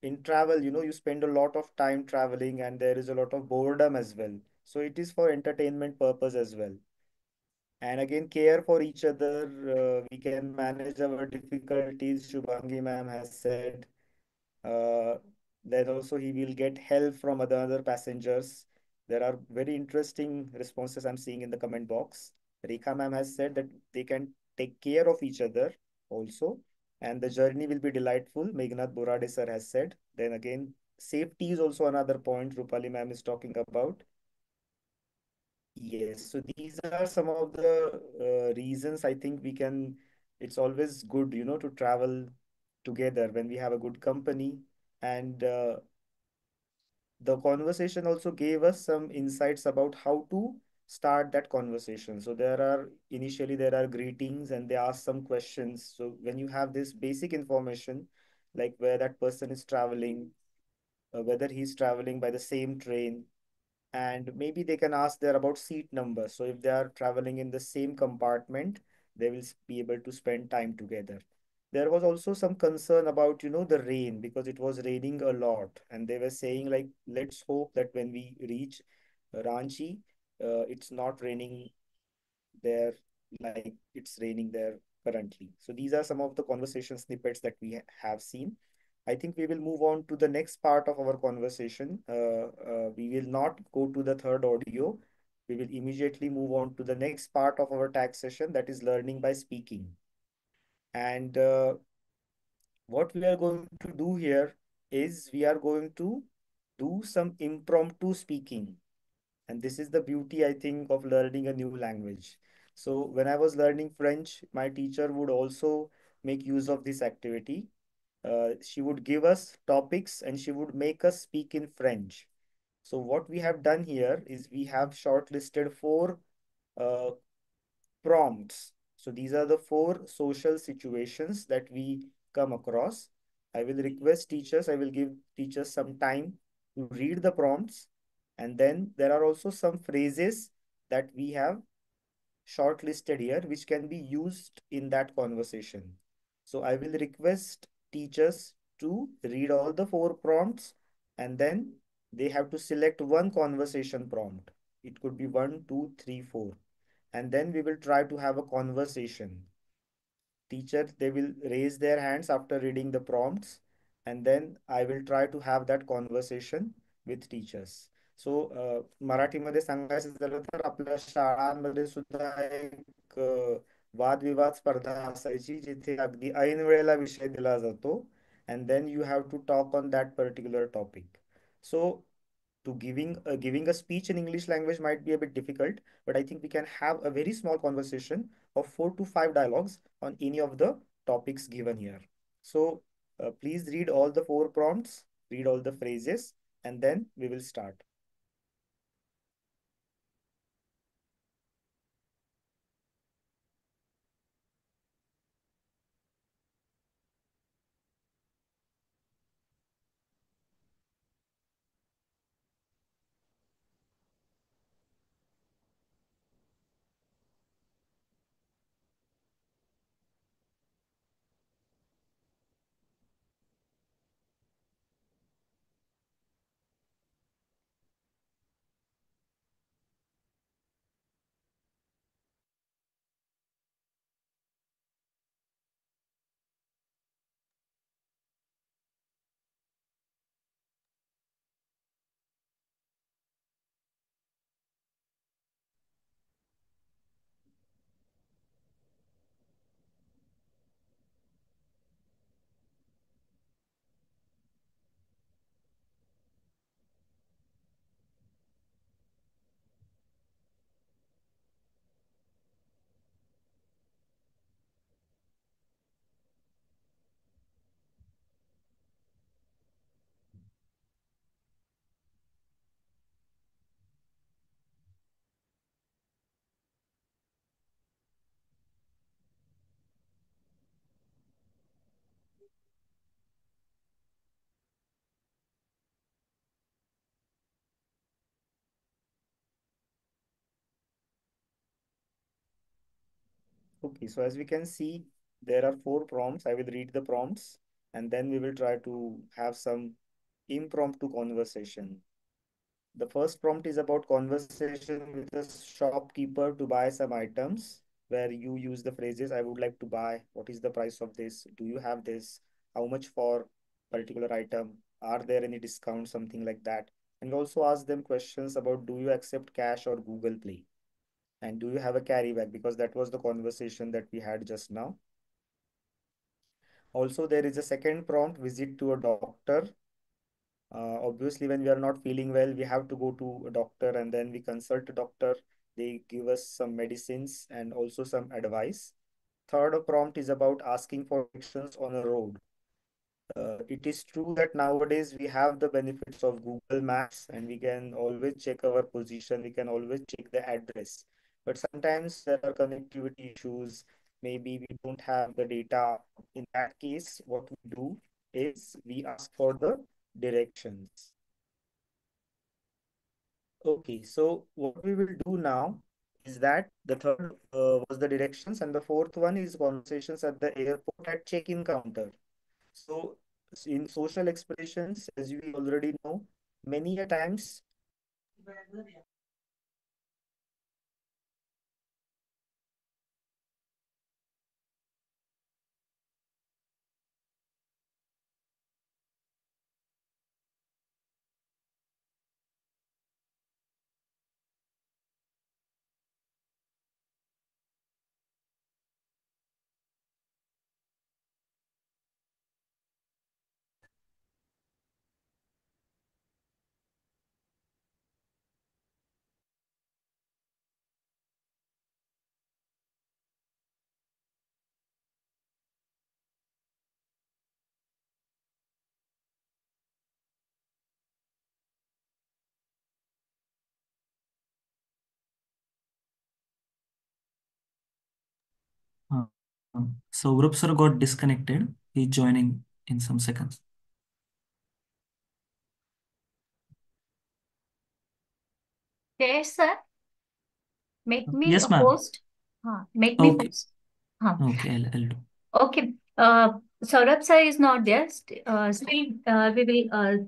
in travel, you spend a lot of time traveling and there is a lot of boredom as well. So it is for entertainment purpose as well. And again, care for each other. We can manage our difficulties. Shubhangi ma'am has said. Uh, then also he will get help from other passengers. There are very interesting responses I'm seeing in the comment box. Rekha ma'am has said that they can take care of each other also, and the journey will be delightful. Meghnad Borade sir has said. Then again, safety is also another point Rupali ma'am is talking about. Yes, so these are some of the reasons I think it's always good, to travel together when we have a good company. And the conversation also gave us some insights about how to start that conversation. So initially there are greetings and they ask some questions. So when you have this basic information, like where that person is traveling, whether he's traveling by the same train, and maybe they can ask there about seat number. So if they are traveling in the same compartment, they will be able to spend time together. There was also some concern about, the rain because it was raining a lot. And they were saying like, let's hope that when we reach Ranchi, it's not raining there like it's raining there currently. So these are some of the conversation snippets that we have seen. I think we will move on to the next part of our conversation. We will not go to the third audio. We will immediately move on to the next part of our tag session, that is learning by speaking. And what we are going to do here is we are going to do some impromptu speaking. And this is the beauty, I think, of learning a new language. So when I was learning French, my teacher would also make use of this activity. She would give us topics and she would make us speak in French. So what we have done here is we have shortlisted four uh, prompts. So these are the four social situations that we come across. I will request teachers, I will give teachers some time to read the prompts. And then there are also some phrases that we have shortlisted here, which can be used in that conversation. So I will request teachers to read all the 4 prompts, and then they have to select one conversation prompt. It could be one, two, three, four. And then we will try to have a conversation. Teacher, they will raise their hands after reading the prompts, and then I will try to have that conversation with teachers. सो मराठीमध्ये सांगायचं झालं तर आपल्या शाळांमध्ये सुद्धा एक वादविवाद स्पर्धा असायची जिथे अगदी ऐन वेळेला विषय दिला जातो and then you have to talk on that particular topic. So to giving a speech in English language might be a bit difficult, but I think we can have a very small conversation of 4 to 5 dialogues on any of the topics given here. So please read all the 4 prompts, read all the phrases, and then we will start. Okay, so as we can see, there are 4 prompts. I will read the prompts and then we will try to have some impromptu conversation. The first prompt is about conversation with a shopkeeper to buy some items, where you use the phrases, I would like to buy, what is the price of this? Do you have this? How much for particular item? Are there any discounts? Something like that. And we also ask them questions about, do you accept cash or Google Play? And do you have a carry bag? Because that was the conversation that we had just now. Also, there is a second prompt, visit to a doctor. Obviously, when we are not feeling well, we have to go to a doctor and then we consult a doctor. They give us some medicines and also some advice. Third prompt is about asking for directions on a road. It is true that nowadays we have the benefits of Google Maps and we can always check our position, we can always check the address. But sometimes there are connectivity issues, maybe we don't have the data. In that case, what we do is we ask for the directions. Okay, so what we will do now is that the third was the directions and the fourth one is conversations at the airport at check-in counter. So in social expressions, as we already know, many a times Saurabh sir got disconnected. He's joining in some seconds. Yes, sir. Make me Yes, a ma'am. host. Make me Okay. host. Okay, I'll do. Okay. Saurabh sir is not there. Still, we will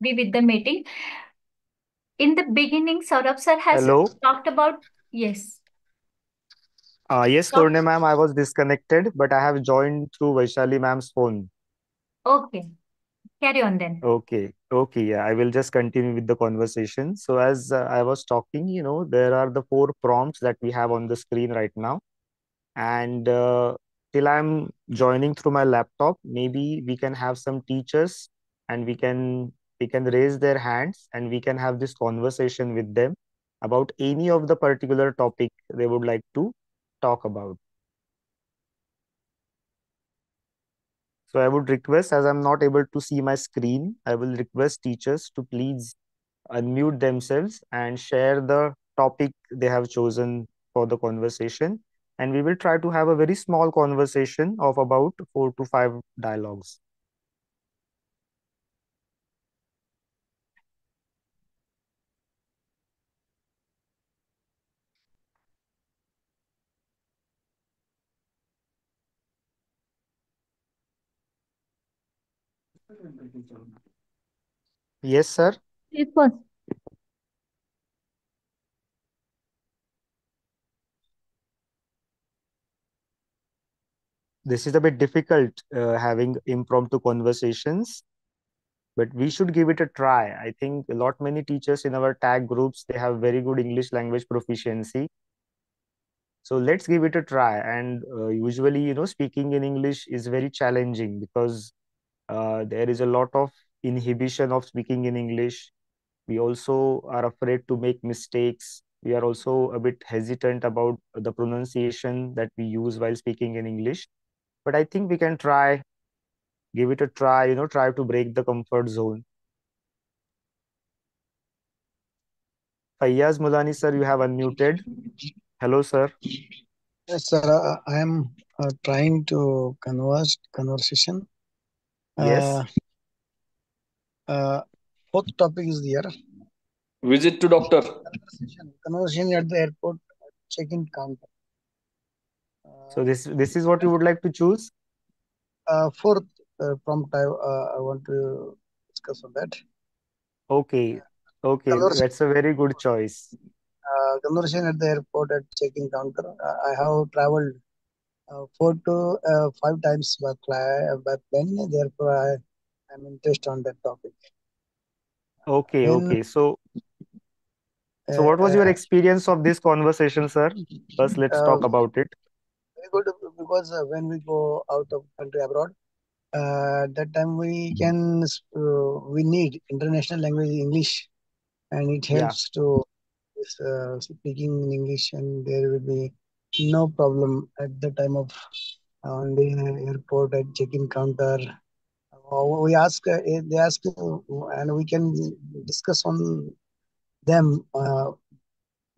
be with the meeting. In the beginning, Saurabh sir has Hello. talked about, yes. Yes, Talk- Torne ma'am, I was disconnected, but I have joined through Vaishali ma'am's phone. Okay, carry on then. Okay, yeah, I will just continue with the conversation. So, as I was talking, there are the four prompts that we have on the screen right now. And till I'm joining through my laptop, maybe we can have some teachers and we can raise their hands and we can have this conversation with them about any of the particular topic they would like to talk about. So I would request, as I'm not able to see my screen, I will request teachers to please unmute themselves and share the topic they have chosen for the conversation. And we will try to have a very small conversation of about 4 to 5 dialogues. Yes, sir. It was. This is a bit difficult having impromptu conversations, but we should give it a try. I think a lot many teachers in our tag groups, they have very good English language proficiency. So let's give it a try. And usually, speaking in English is very challenging because there is a lot of inhibition of speaking in English. We also are afraid to make mistakes. We are also a bit hesitant about the pronunciation that we use while speaking in English. But I think we can try, give it a try, try to break the comfort zone. Fayyaz Mulani, sir, you have unmuted. Hello, sir. Yes, sir. I am trying to conversation. Yes. Fourth topic is there. Visit to doctor. Conversation at the airport check-in counter. So this is what you would like to choose? Fourth prompt I want to discuss on that. Okay, that's a very good choice. Conversation at the airport at check-in counter. I have traveled 4 to 5 times by plane. Therefore, I am interested on that topic. Okay. So what was your experience of this conversation, sir? First, let's talk about it. Very good, because when we go out of country abroad, that time we need international language English, and it helps to speaking in English, and there will be no problem at the time of on the airport at check-in counter. We ask, they ask, and we can discuss on them,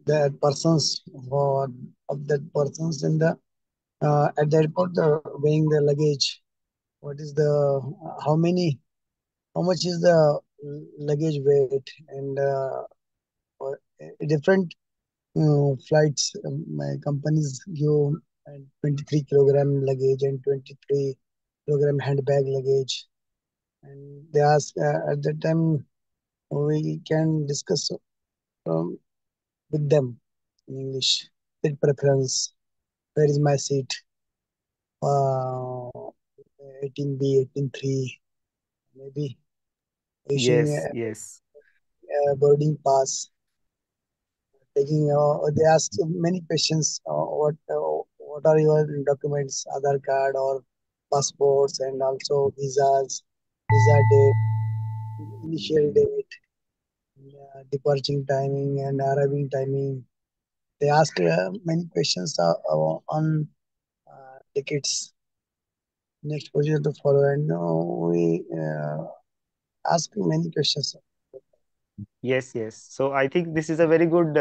that persons or of that persons in the at the airport, weighing the luggage. What is the how much is the luggage weight, and different flights. My companies give 23 kilogram luggage and 23 kilogram handbag luggage, and they ask at that time we can discuss with them in English. Seat preference. Where is my seat? 18B, 18-3, maybe issuing Yes. a boarding pass. Taking, they ask many questions. What are your documents? Aadhaar card or passports, and also visas, visa date, initial date, departing timing, and arriving timing. They ask many questions on tickets. Next procedure to follow, and we ask many questions. Yes. So I think this is a very good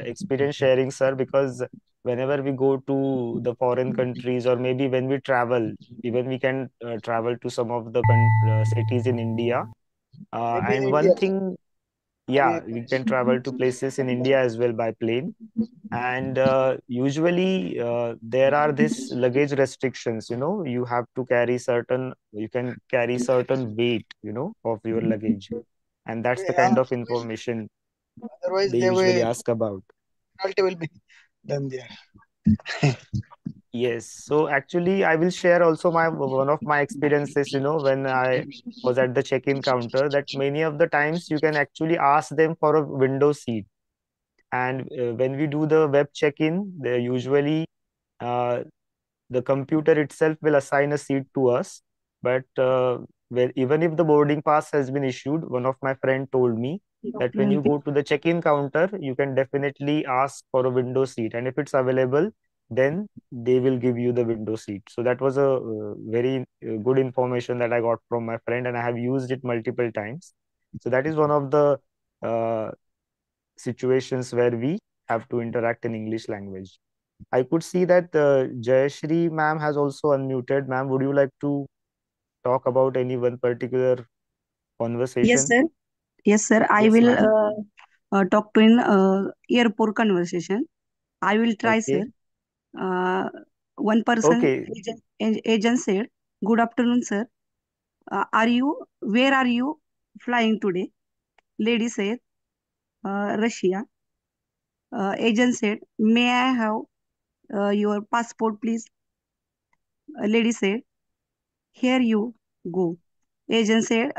experience sharing, sir, because whenever we go to the foreign countries or maybe when we travel, even we can travel to some of the cities in India. Maybe in And India. Yeah, we can travel to places in India as well by plane. And usually there are this luggage restrictions, you have to carry you can carry certain weight, of your luggage. And that's the kind Yeah, of information otherwise they they usually will ask about. penalty will be done there. Yes, so actually, I will share also one of my experiences, when I was at the check-in counter, that many of the times you can actually ask them for a window seat. And when we do the web check-in, they usually uh, the computer itself will assign a seat to us. But even if the boarding pass has been issued, one of my friend told me that when you go to the check-in counter, you can definitely ask for a window seat, and if it's available, then they will give you the window seat. So that was a very good information that I got from my friend, and I have used it multiple times. So that is one of the uh, situations where we have to interact in English language. I could see that Jayashri ma'am has also unmuted. Ma'am, would you like to talk about any one particular Yes, conversation? sir. Yes, sir. I Yes, will ma'am. talk to in airport conversation. I will try, sir. Okay. One person Okay. agent said, "Good afternoon, sir. Where are you flying today?" Lady said, "Russia." Agent said, "May I have your passport, please?" Lady said, "Here you go." Agent said,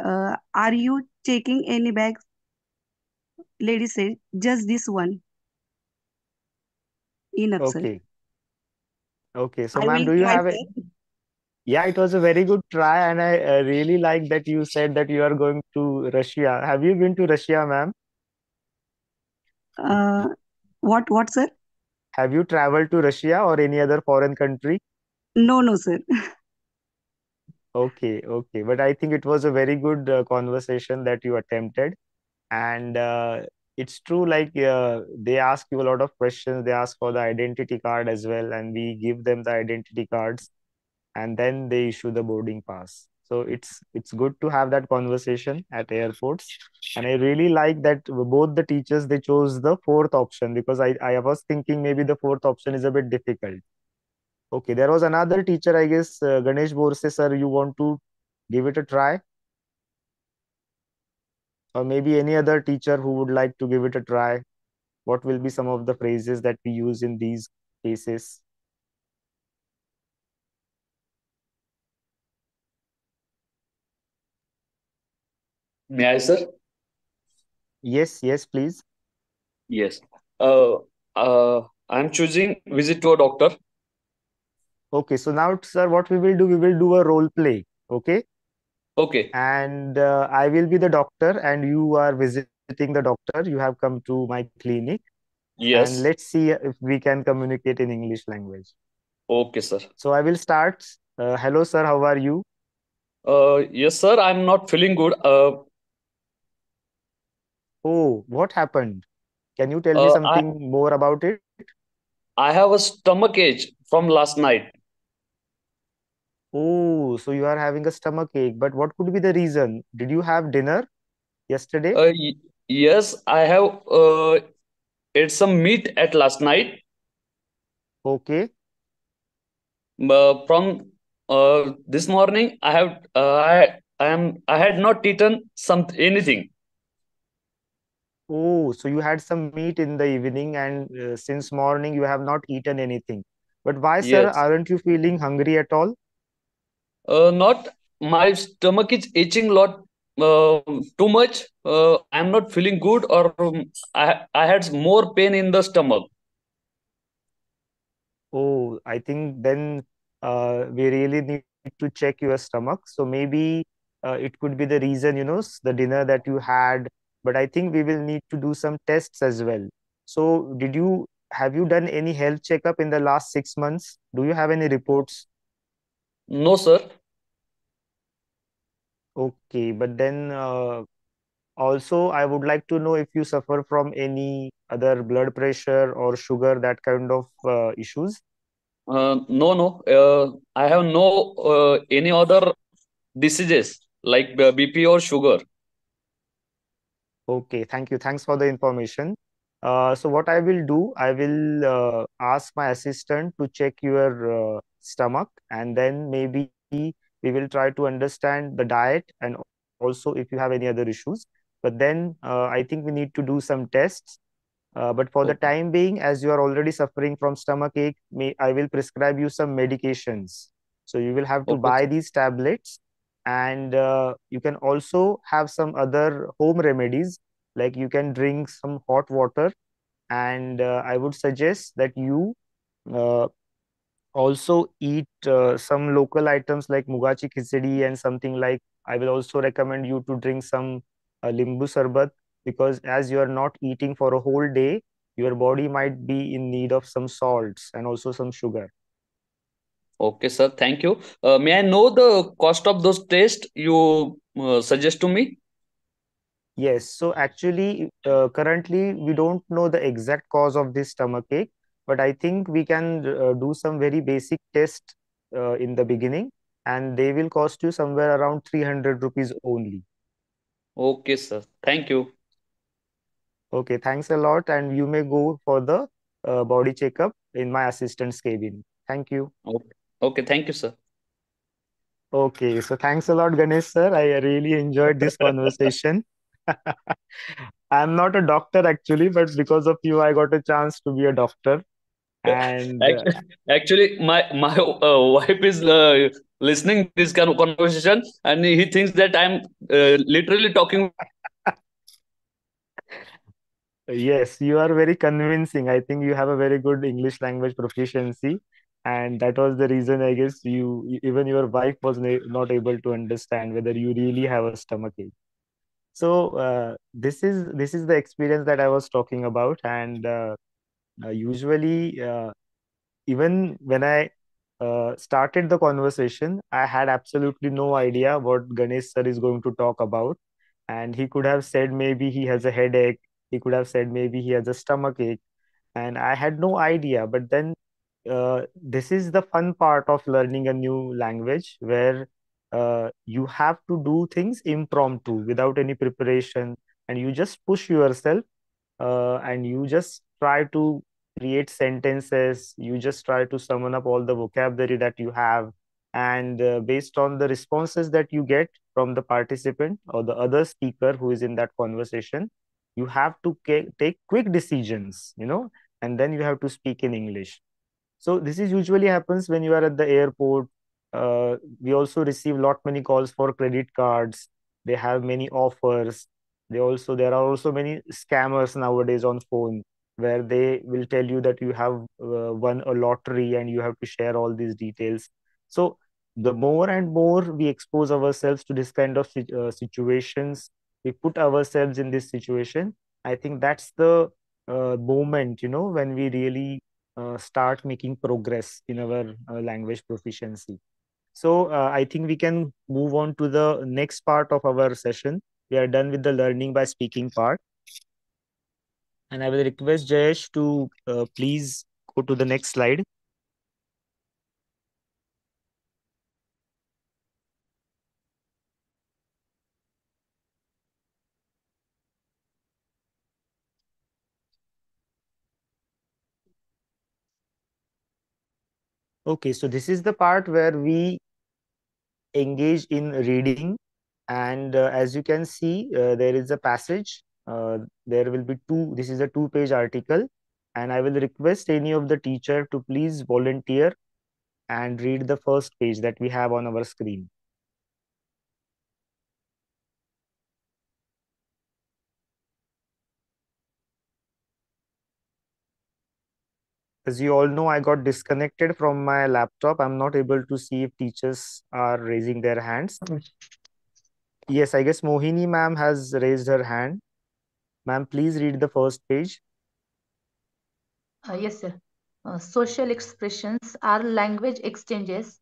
"Are you checking any bags?" Lady said, "Just this one." Enough, sir. Okay. Okay. So, I ma'am, will do you try, have it? sir. Yeah, it was a very good try, and I really like that you said that you are going to Russia. Have you been to Russia, ma'am? Uh, what, sir? Have you traveled to Russia or any other foreign country? No, no, sir. Okay, okay. But I think it was a very good conversation that you attempted. And it's true, like they ask you a lot of questions. They ask for the identity card as well, and we give them the identity cards, and then they issue the boarding pass. So it's good to have that conversation at airports. And I really like that both the teachers, they chose the fourth option, because I was thinking maybe the fourth option is a bit difficult. Okay, there was another teacher, I guess, Ganesh Borse sir, you want to give it a try? Or maybe any other teacher who would like to give it a try? What will be some of the phrases that we use in these cases? May I, sir? Yes, yes, please. Yes. Uh, I'm choosing visit to a doctor. Okay, so now, sir, what we will do a role play. Okay. Okay. And I will be the doctor, and you are visiting the doctor. You have come to my clinic, and Yes. let's see if we can communicate in English language. Okay, sir. So I will start. Hello, sir. How are you? Yes, sir. I'm not feeling good. Oh, what happened? Can you tell me Uh, I something more about it? I have a stomach ache from last night. Oh, so you are having a stomach ache, but what could be the reason? Did you have dinner yesterday? Yes, I have ate some meat at last night. Okay. From this morning, I had not eaten anything. Oh, so you had some meat in the evening, and since morning you have not eaten anything. But why, sir? Yes. Aren't you feeling hungry at all? Not my stomach is itching lot too much. I'm not feeling good, or I had more pain in the stomach. Oh, I think then we really need to check your stomach. So maybe it could be the reason, the dinner that you had. But I think we will need to do some tests as well. So have you done any health checkup in the last 6 months? Do you have any reports? No, sir. Okay, but then also I would like to know if you suffer from any other blood pressure or sugar, that kind of issues. No, no. I have no any other diseases like BP or sugar. Okay, thank you. Thanks for the information. So what I will do, I will ask my assistant to check your stomach, and then maybe we will try to understand the diet and also if you have any other issues. But then I think we need to do some tests. But for the Okay. time being, as you are already suffering from stomach ache, I will prescribe you some medications. So you will have to Okay, buy sir. these tablets, and you can also have some other home remedies, like you can drink some hot water, and I would suggest that you uh, also eat some local items like mugachi khichdi and something like. I will also recommend you to drink some limbu sarbat, because as you are not eating for a whole day, your body might be in need of some salts and also some sugar. Okay, sir. Thank you. May I know the cost of those tests you suggest to me? Yes, so actually, currently we don't know the exact cause of this stomach ache, but I think we can do some very basic test in the beginning, and they will cost you somewhere around 300 rupees only. Okay, sir. Thank you. Okay, thanks a lot, and you may go for the body checkup in my assistant's cabin. Thank you. Okay. Okay. Thank you, sir. Okay, so thanks a lot, Ganesh sir. I really enjoyed this conversation. I'm not a doctor actually, but because of you, I got a chance to be a doctor. And Actually, my wife is listening this kind of conversation, and he thinks that I'm literally talking. yes, you are very convincing. I think you have a very good English language proficiency, and that was the reason I guess even your wife was not able to understand whether you really have a stomach ache. So this is the experience that I was talking about, and usually even when I started the conversation, I had absolutely no idea what Ganesh sir is going to talk about. And he could have said maybe he has a headache, he could have said maybe he has a stomach ache, and I had no idea. But then this is the fun part of learning a new language, where you have to do things impromptu without any preparation, and you just push yourself, and you just try to create sentences, you just try to summon up all the vocabulary that you have, and based on the responses that you get from the participant or the other speaker who is in that conversation, you have to take quick decisions, and then you have to speak in English. So this is usually happens when you are at the airport. We also receive lot many calls for credit cards. They have many offers. There are also many scammers nowadays on phone, where they will tell you that you have won a lottery and you have to share all these details. So the more and more we expose ourselves to this kind of situations, we put ourselves in this situation. I think that's the moment, when we really start making progress in our language proficiency. So I think we can move on to the next part of our session. We are done with the learning by speaking part. And I will request Jayesh to please go to the next slide. Okay, so this is the part where we engage in reading. And as you can see, there is a passage. There will be this is a 2-page article. And I will request any of the teacher to please volunteer and read the first page that we have on our screen. As you all know, I got disconnected from my laptop. I'm not able to see if teachers are raising their hands. Yes, I guess Mohini ma'am has raised her hand. Ma'am, please read the first page. Yes, sir. Social expressions are language exchanges,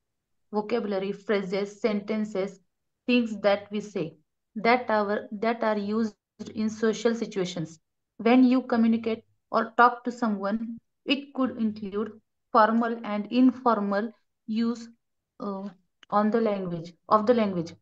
vocabulary, phrases, sentences, things that we say that are used in social situations. When you communicate or talk to someone, it could include formal and informal use uh, on the language of the language.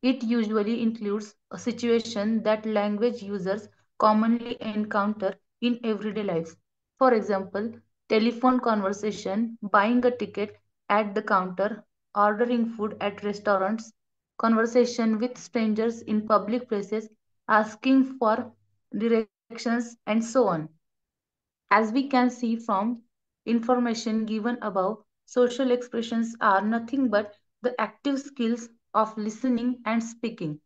It usually includes a situation that language users commonly encounter in everyday lives. For example, telephone conversation, buying a ticket at the counter, ordering food at restaurants, conversation with strangers in public places, asking for directions, and so on. As we can see from information given above, social expressions are nothing but the active skills of listening and speaking.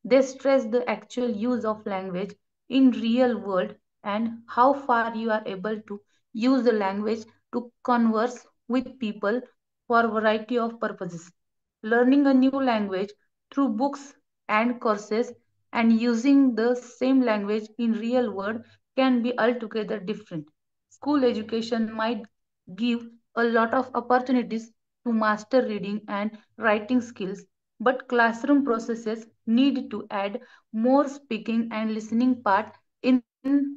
They stress the actual use of language in real world and how far you are able to use the language to converse with people for a variety of purposes. Learning a new language through books and courses and using the same language in real world can be altogether different. School education might give a lot of opportunities to master reading and writing skills, but classroom processes need to add more speaking and listening part in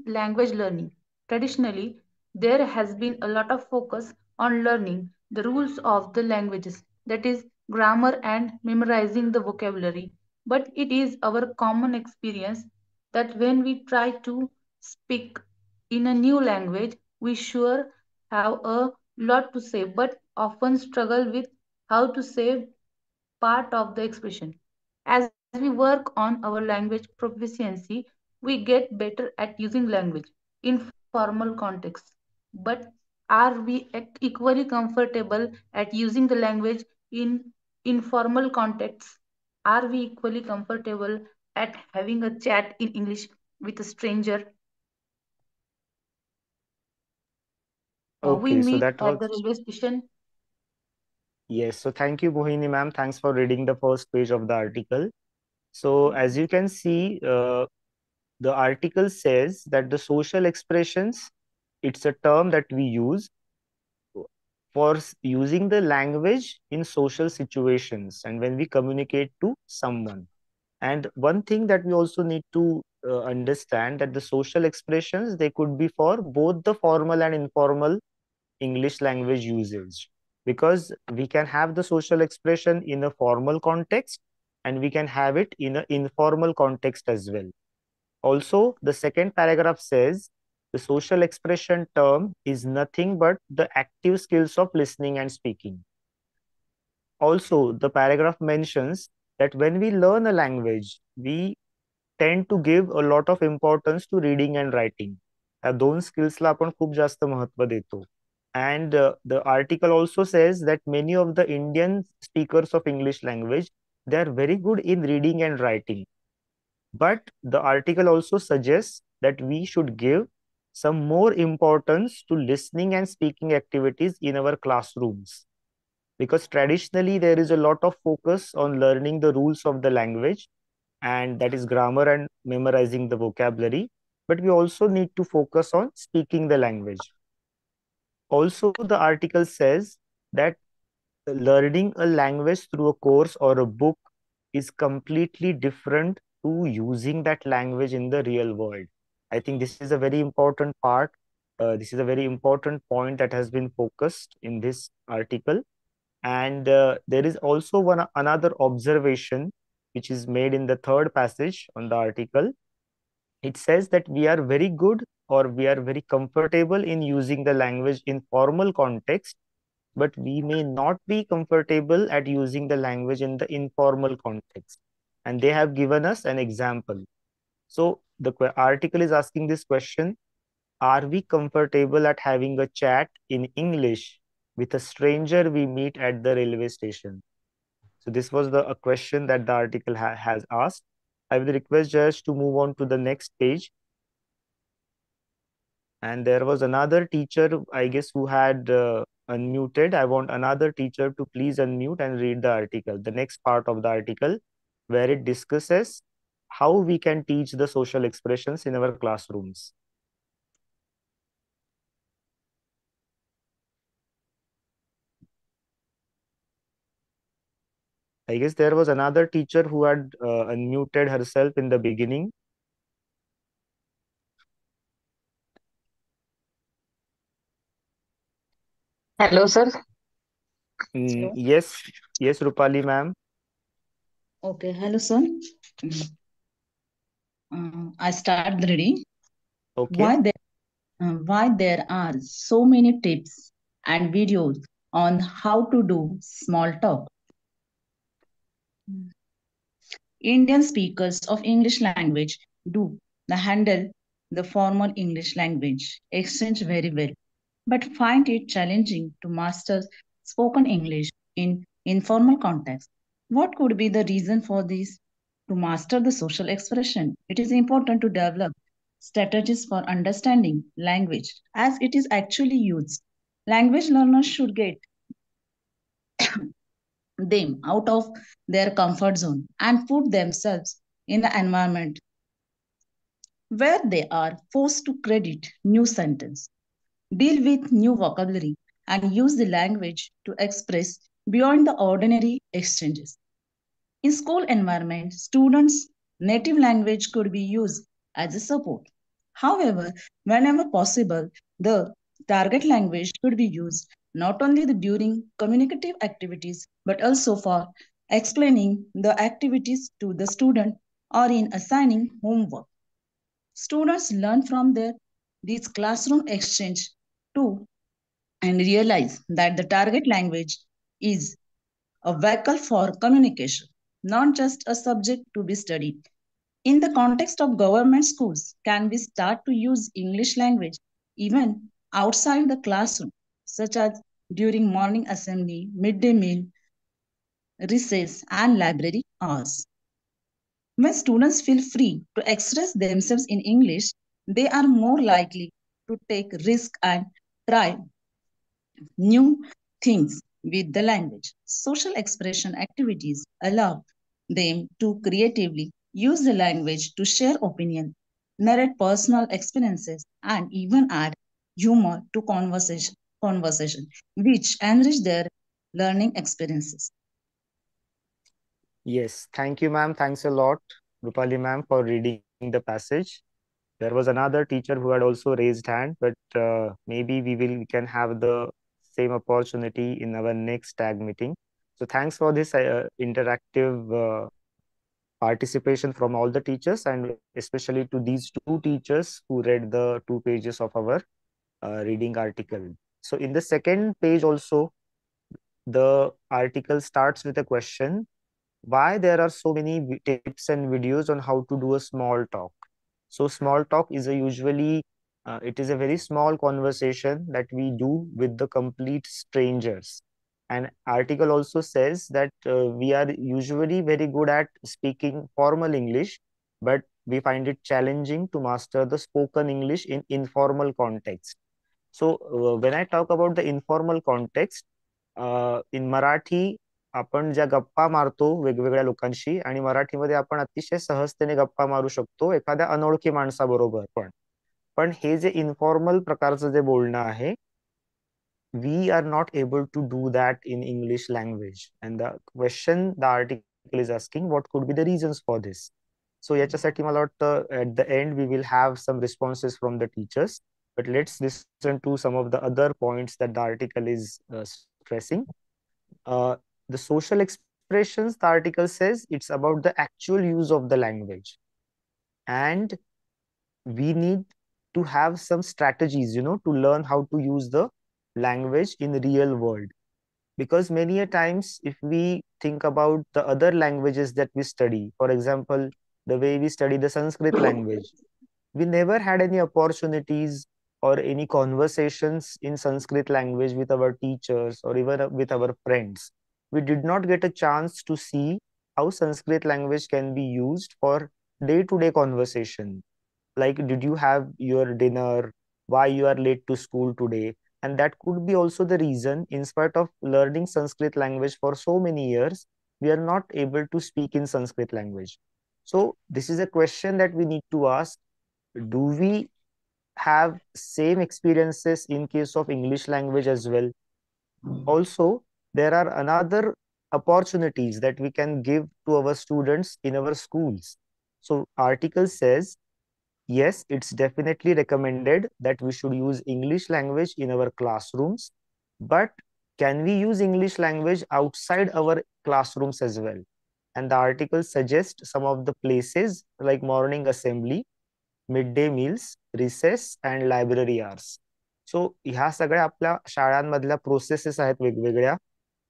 language learning. Traditionally, there has been a lot of focus on learning the rules of the languages, that is, grammar and memorizing the vocabulary. But it is our common experience that when we try to speak in a new language, we sure have a lot to say, but often struggle with how to say part of the expression. As we work on our language proficiency, we get better at using language in formal contexts. But are we equally comfortable at using the language in informal contexts? Are we equally comfortable at having a chat in English with a stranger we Okay, so meet that at was the railway station? yes. So thank you, Mohini ma'am. Thanks for reading the first page of the article. So as you can see, the article says that the social expressions, it's a term that we use for using the language in social situations and when we communicate to someone. And one thing that we also need to understand that the social expressions, they could be for both the formal and informal English language usage, because we can have the social expression in a formal context and we can have it in an informal context as well. Also, the second paragraph says the social expression term is nothing but the active skills of listening and speaking. Also, the paragraph mentions that when we learn a language, we tend to give a lot of importance to reading and writing. या दोन स्किल्सला आपण खूप जास्त महत्व देतो. And the article also says that many of the Indian speakers of English language, they are very good in reading and writing. But the article also suggests that we should give some more importance to listening and speaking activities in our classrooms. Because traditionally there is a lot of focus on learning the rules of the language, and that is grammar and memorizing the vocabulary. But we also need to focus on speaking the language. Also, the article says that learning a language through a course or a book is completely different to using that language in the real world. I think this is a very important part. This is a very important point that has been focused in this article. And there is also another observation which is made in the third passage on the article. It says that we are very good or we are very comfortable in using the language in formal context, but we may not be comfortable at using the language in the informal context. And they have given us an example. So the article is asking this question: are we comfortable at having a chat in English with a stranger we meet at the railway station? So this was a question that the article has asked. I will request Jayesh to move on to the next page. And there was another teacher, I guess, who had unmuted. I want another teacher to please unmute and read the article, the next part of the article, where it discusses how we can teach the social expressions in our classrooms. I guess there was another teacher who had unmuted herself in the beginning. Hello, sir. Yes, Rupali ma'am. Okay, hello, sir. I start the reading. Okay. Why there are so many tips and videos on how to do small talk. Indian speakers of English language do the handle the formal English language exchange very well, but find it challenging to master spoken English in informal context. What could be the reason for this? To master the social expression, it is important to develop strategies for understanding language as it is actually used. Language learners should get them out of their comfort zone and put themselves in an environment where they are forced to credit new sentence, deal with new vocabulary, and use the language to express beyond the ordinary exchanges. In school environment, students' native language could be used as a support. However, whenever possible, the target language should be used not only during communicative activities but also for explaining the activities to the student or in assigning homework. Students learn from this classroom exchange too and realize that the target language is a vehicle for communication, not just a subject to be studied. In the context of government schools, can we start to use English language even outside the classroom, such as during morning assembly, midday meal, recess, and library hours? When students feel free to express themselves in English, they are more likely to take risk and try new things with the language. Social expression activities allow them to creatively use the language to share opinion, narrate personal experiences, and even add humor to conversation which enrich their learning experiences. Yes, thank you, ma'am. Thanks a lot, Rupali ma'am, for reading the passage. There was another teacher who had also raised hand, but maybe we can have the same opportunity in our next tag meeting. So thanks for this interactive participation from all the teachers, and especially to these two teachers who read the 2 pages of our reading article. So in the second page also, the article starts with a question: why there are so many tips and videos on how to do a small talk? So small talk is a usually it is a very small conversation that we do with the complete strangers. And article also says that we are usually very good at speaking formal English, but we find it challenging to master the spoken English in informal context. So when I talk about the informal context, in Marathi आपण ज्या गप्पा मारतो वेगवेगळ्या लोकांशी, आणि मराठीमध्ये आपण अतिशय सहजतेने गप्पा मारू शकतो एखाद्या अनोळखी माणसाबरोबर पण हे जे इन्फॉर्मल प्रकारचं जे बोलणं आहे, we are not able to do that in English language. And the question the article is asking, what could be the reasons for this? So याच्यासाठी मला वाटतं at the end we will have some responses from the teachers, but let's listen to some of the other points that the article is stressing. The social expressions, the article says it's about the actual use of the language, and we need to have some strategies, to learn how to use the language in the real world. Because many a times, if we think about the other languages that we study, for example, the way we study the Sanskrit language, we never had any opportunities or any conversations in Sanskrit language with our teachers or even with our friends. We did not get a chance to see how Sanskrit language can be used for day-to-day conversation. Like, did you have your dinner? Why you are late to school today? And that could be also the reason, in spite of learning Sanskrit language for so many years, we are not able to speak in Sanskrit language. So this is a question that we need to ask. Do we have same experiences in case of English language as well? Also, there are another opportunities that we can give to our students in our schools. So article says, yes, it's definitely recommended that we should use English language in our classrooms, but can we use English language outside our classrooms as well? and the article suggests some of the places like morning assembly, midday meals, recess and library hours. सो ह्या सगळ्या आपल्या शाळांमधल्या processes आहेत वेगवेगळ्या.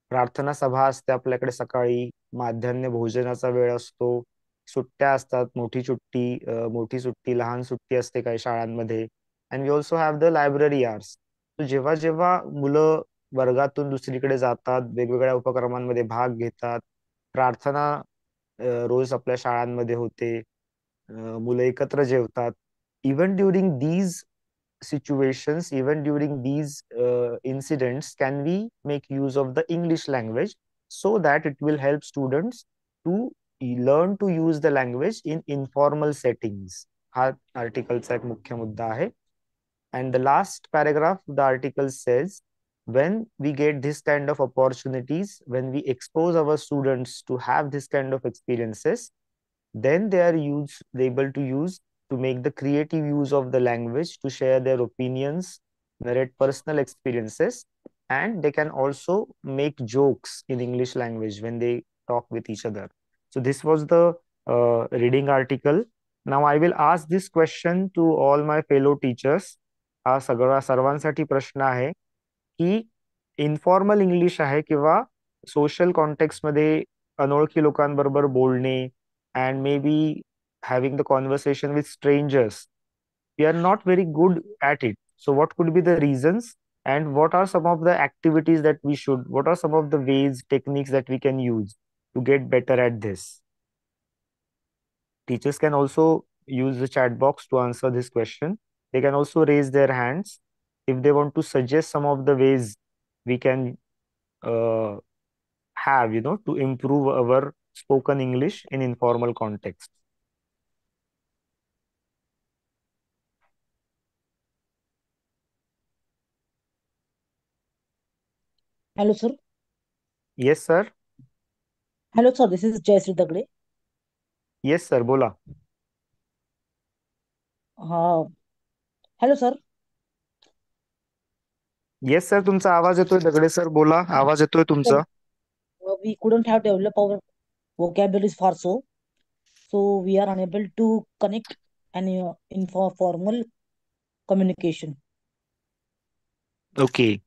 प्रार्थना सभा असते आपल्याकडे सकाळी, माध्यान्ह भोजनाचा वेळ असतो, सुट्ट्या असतात, मोठी सुट्टी, लहान सुट्टी असते काही शाळांमध्ये. And we also have the library hours. जेव्हा जेव्हा मुलं वर्गातून दुसरीकडे जातात, वेगवेगळ्या उपक्रमांमध्ये भाग घेतात, प्रार्थना रोज आपल्या शाळांमध्ये होते, मुलं एकत्र जेवतात. Even during these situations, even during these incidents, can we make use of the English language so that it will help students to learn to use the language in informal settings. हा आर्टिकलचा एक मुख्य मुद्दा आहे. And the last paragraph, the article says, when we get this kind of opportunities, when we expose our students to have this kind of experiences, then they are able to use to make the creative use of the language to share their opinions, narrate personal experiences, and they can also make jokes in English language when they talk with each other. So this was the reading article. Now I will ask this question to all my fellow teachers. हा सगळा सर्वांसाठी प्रश्न आहे की informal English आहे किंवा social context मध्ये अनोळखी लोकांबरोबर बोलणे and maybe having the conversation with strangers, we are not very good at it. So what could be the reasons, and what are some of the activities what are some of the ways, techniques that we can use to get better at this? Teachers can also use the chat box to answer this question. They can also raise their hands if they want to suggest some of the ways we can have, to improve our spoken English in informal context. Hello, sir. Yes, sir. Hello, sir. This is Jayasri Dagde. Yes, sir. बोला. Hello, sir. Yes, sir. तुमचा आवाज येतोय दगडे sir, बोला. आवाज येतोय तुमचा. We couldn't have developed our vocabularies far so we are unable to connect and informal communication. Okay.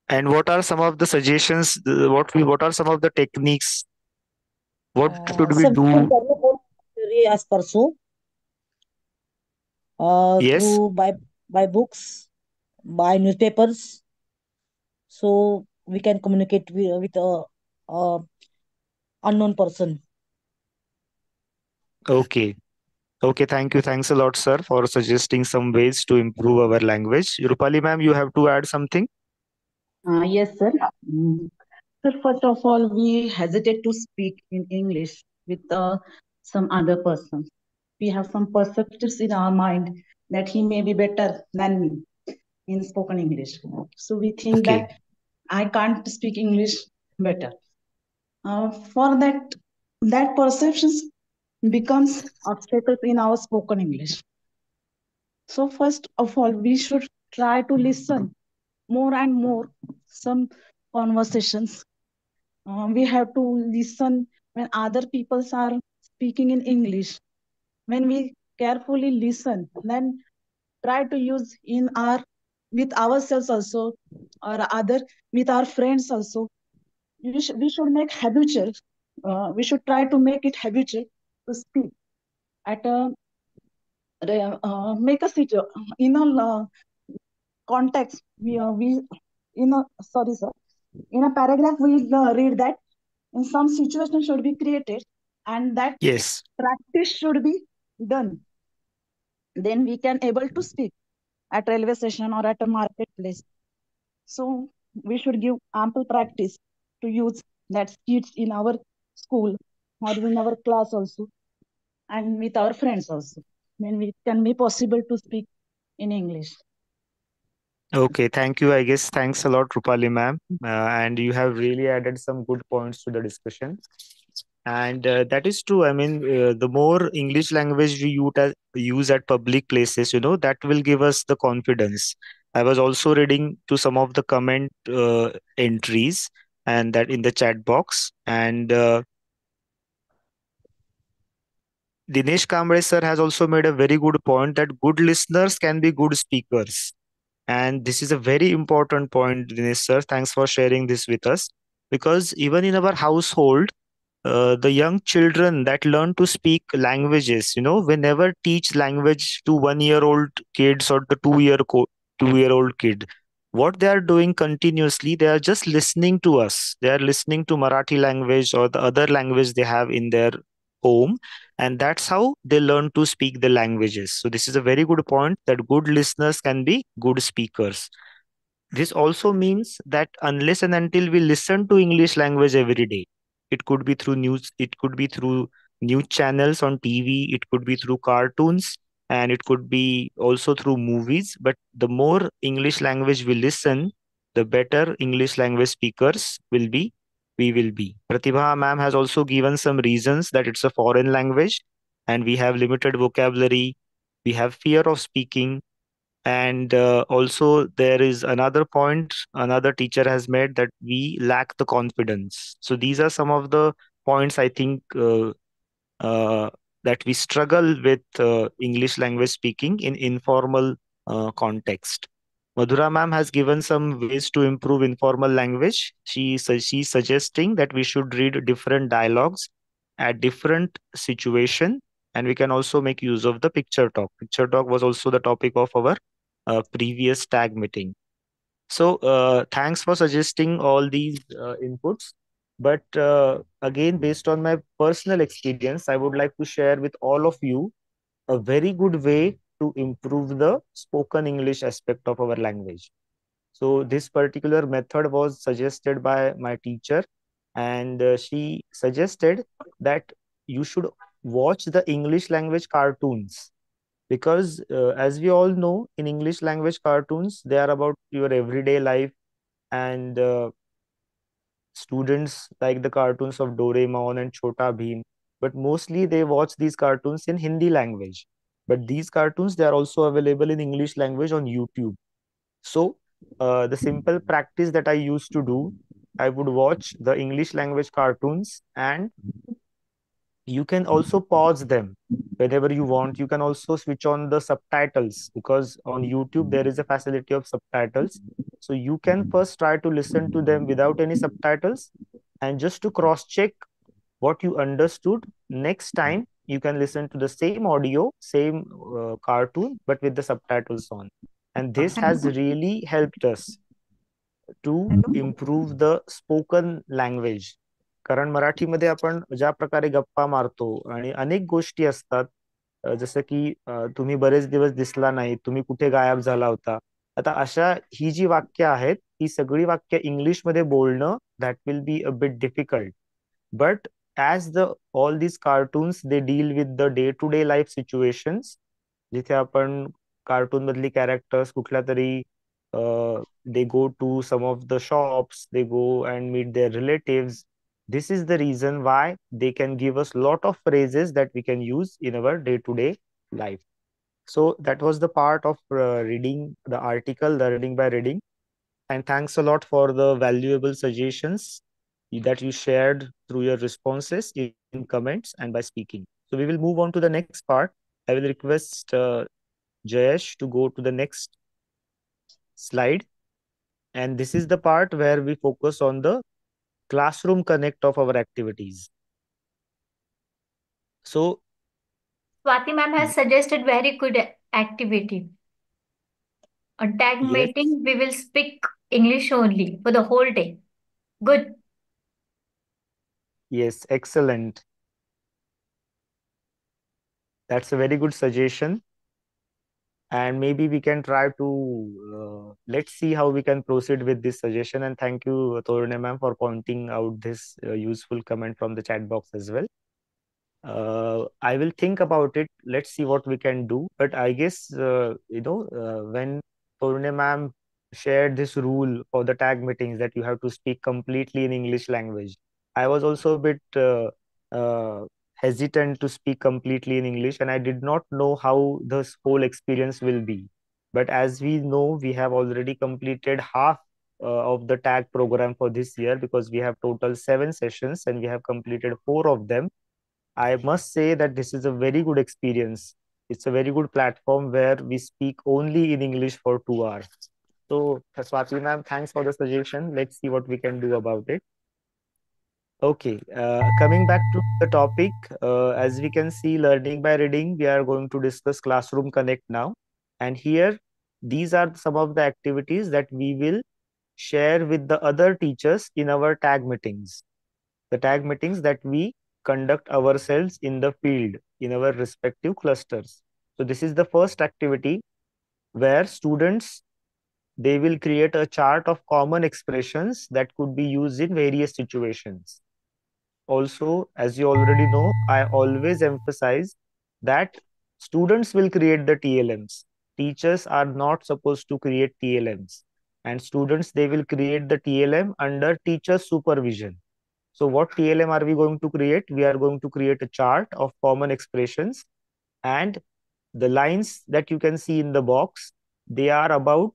And what are some of the suggestions? What are some of the techniques? What should we do? As per so, yes. Through by books, by newspapers, so we can communicate with a unknown person. Okay. Okay, thank you. Thanks a lot, sir, for suggesting some ways to improve our language. Rupali ma'am, you have to add something? Yes, sir. Sir, first of all, we hesitate to speak in English with some other person. We have some perceptions in our mind that he may be better than me in spoken English. So we think that I can't speak English better. For that perceptions becomes obstacles in our spoken English. So first of all, we should try to listen more and more some conversations. We have to listen when other people are speaking in English. When we carefully listen, then try to use with ourselves also, or with our friends also. We should make habitual. We should try to make it habitual to speak at make a in a context. In a paragraph we read that in some situation should be created and that practice should be done. Then we can able to speak at railway station or at a marketplace. So we should give ample practice to use that skills in our school or in our class also, and with our friends also. Then it can be possible to speak in English. Okay, thank you. I guess thanks a lot, Rupali ma'am. And you have really added some good points to the discussion. And that is true. I mean, the more English language we use at public places, that will give us the confidence. I was also reading to some of the comment entries and that in the chat box. And Dinesh Kamble sir has also made a very good point that good listeners can be good speakers. And this is a very important point, Dinesh sir. Thanks for sharing this with us. Because even in our household, the young children that learn to speak languages, we never teach language to 1 year old kids or the 2 year old kid. What they are doing continuously, they are just listening to us. They are listening to Marathi language or the other language they have in their home, and that's how they learn to speak the languages. So this is a very good point that good listeners can be good speakers. This also means that unless and until we listen to English language every day, it could be through news, it could be through news channels on TV, it could be through cartoons, and it could be also through movies. But the more English language we listen, the better English language speakers we will be. Pratibha ma'am has also given some reasons that it's a foreign language and we have limited vocabulary, we have fear of speaking, and also, there is another point another teacher has made that we lack the confidence. So, these are some of the points I think uh, that we struggle with English language speaking in informal context. Madhura ma'am has given some ways to improve informal language. She's suggesting that we should read different dialogues at different situation, and we can also make use of the picture talk. Picture talk was also the topic of our previous tag meeting. So thanks for suggesting all these inputs. But again, based on my personal experience, I would like to share with all of you a very good way to improve the spoken English aspect of our language. So this particular method was suggested by my teacher, and she suggested that you should watch the English language cartoons, because as we all know, in English language cartoons, they are about your everyday life, and students like the cartoons of Doraemon and Chota Bheem, but mostly they watch these cartoons in Hindi language. But these cartoons, they are also available in English language on YouTube. So the simple practice that I used to do, I would watch the English language cartoons, and you can also pause them whenever you want. You can also switch on the subtitles, because on YouTube there is a facility of subtitles. So you can first try to listen to them without any subtitles, and just to cross check what you understood, next time you can listen to the same audio, same cartoon, but with the subtitles on. And this has really helped us to improve the spoken language. कारण मराठीमध्ये आपण ज्या प्रकारे गप्पा मारतो आणि अनेक गोष्टी असतात, जसं की तुम्ही बरेच दिवस दिसला नाही, तुम्ही कुठे गायब झाला होता. आता अशा ही जी वाक्य आहेत, ही सगळी वाक्य इंग्लिश मध्ये बोलणं that will be a bit difficult. But as the all these cartoons they deal with the day to day life situations, जिथे आपण कार्टून मधली कॅरेक्टर्स कुठल्या तरी they go to some of the shops, they go and meet their relatives. This is the reason why they can give us lot of phrases that we can use in our day-to-day life. So that was the part of reading the article, the reading by reading. And thanks a lot for the valuable suggestions that you shared through your responses in comments and by speaking. So we will move on to the next part. I will request Jayesh to go to the next slide. And this is the part where we focus on the classroom connect of our activities. So Swati ma'am has suggested very good activity. On tag meeting, we will speak English only for the whole day. Good. Yes, excellent. That's a very good suggestion. And maybe we can try to, let's see how we can proceed with this suggestion. And thank you, Torune ma'am, for pointing out this useful comment from the chat box as well. I will think about it. Let's see what we can do. But I guess, when Torune ma'am shared this rule for the tag meetings that you have to speak completely in English language, I was also a bit hesitant to speak completely in English, and I did not know how this whole experience will be. But as we know, we have already completed half of the tag program for this year, because we have total 7 sessions and we have completed 4 of them. I must say that this is a very good experience. It's a very good platform where we speak only in English for 2 hours. So, Swati ma'am, thanks for the suggestion. Let's see what we can do about it. Okay, coming back to the topic, as we can see, learning by reading, we are going to discuss Classroom Connect now. And here, these are some of the activities that we will share with the other teachers in our tag meetings. The tag meetings that we conduct ourselves in the field, in our respective clusters. So this is the first activity where students, they will create a chart of common expressions that could be used in various situations. Also, as you already know, I always emphasize that students will create the TLMs. Teachers are not supposed to create TLMs. And students, they will create the TLM under teacher supervision. So what TLM are we going to create? We are going to create a chart of common expressions, and the lines that you can see in the box, they are about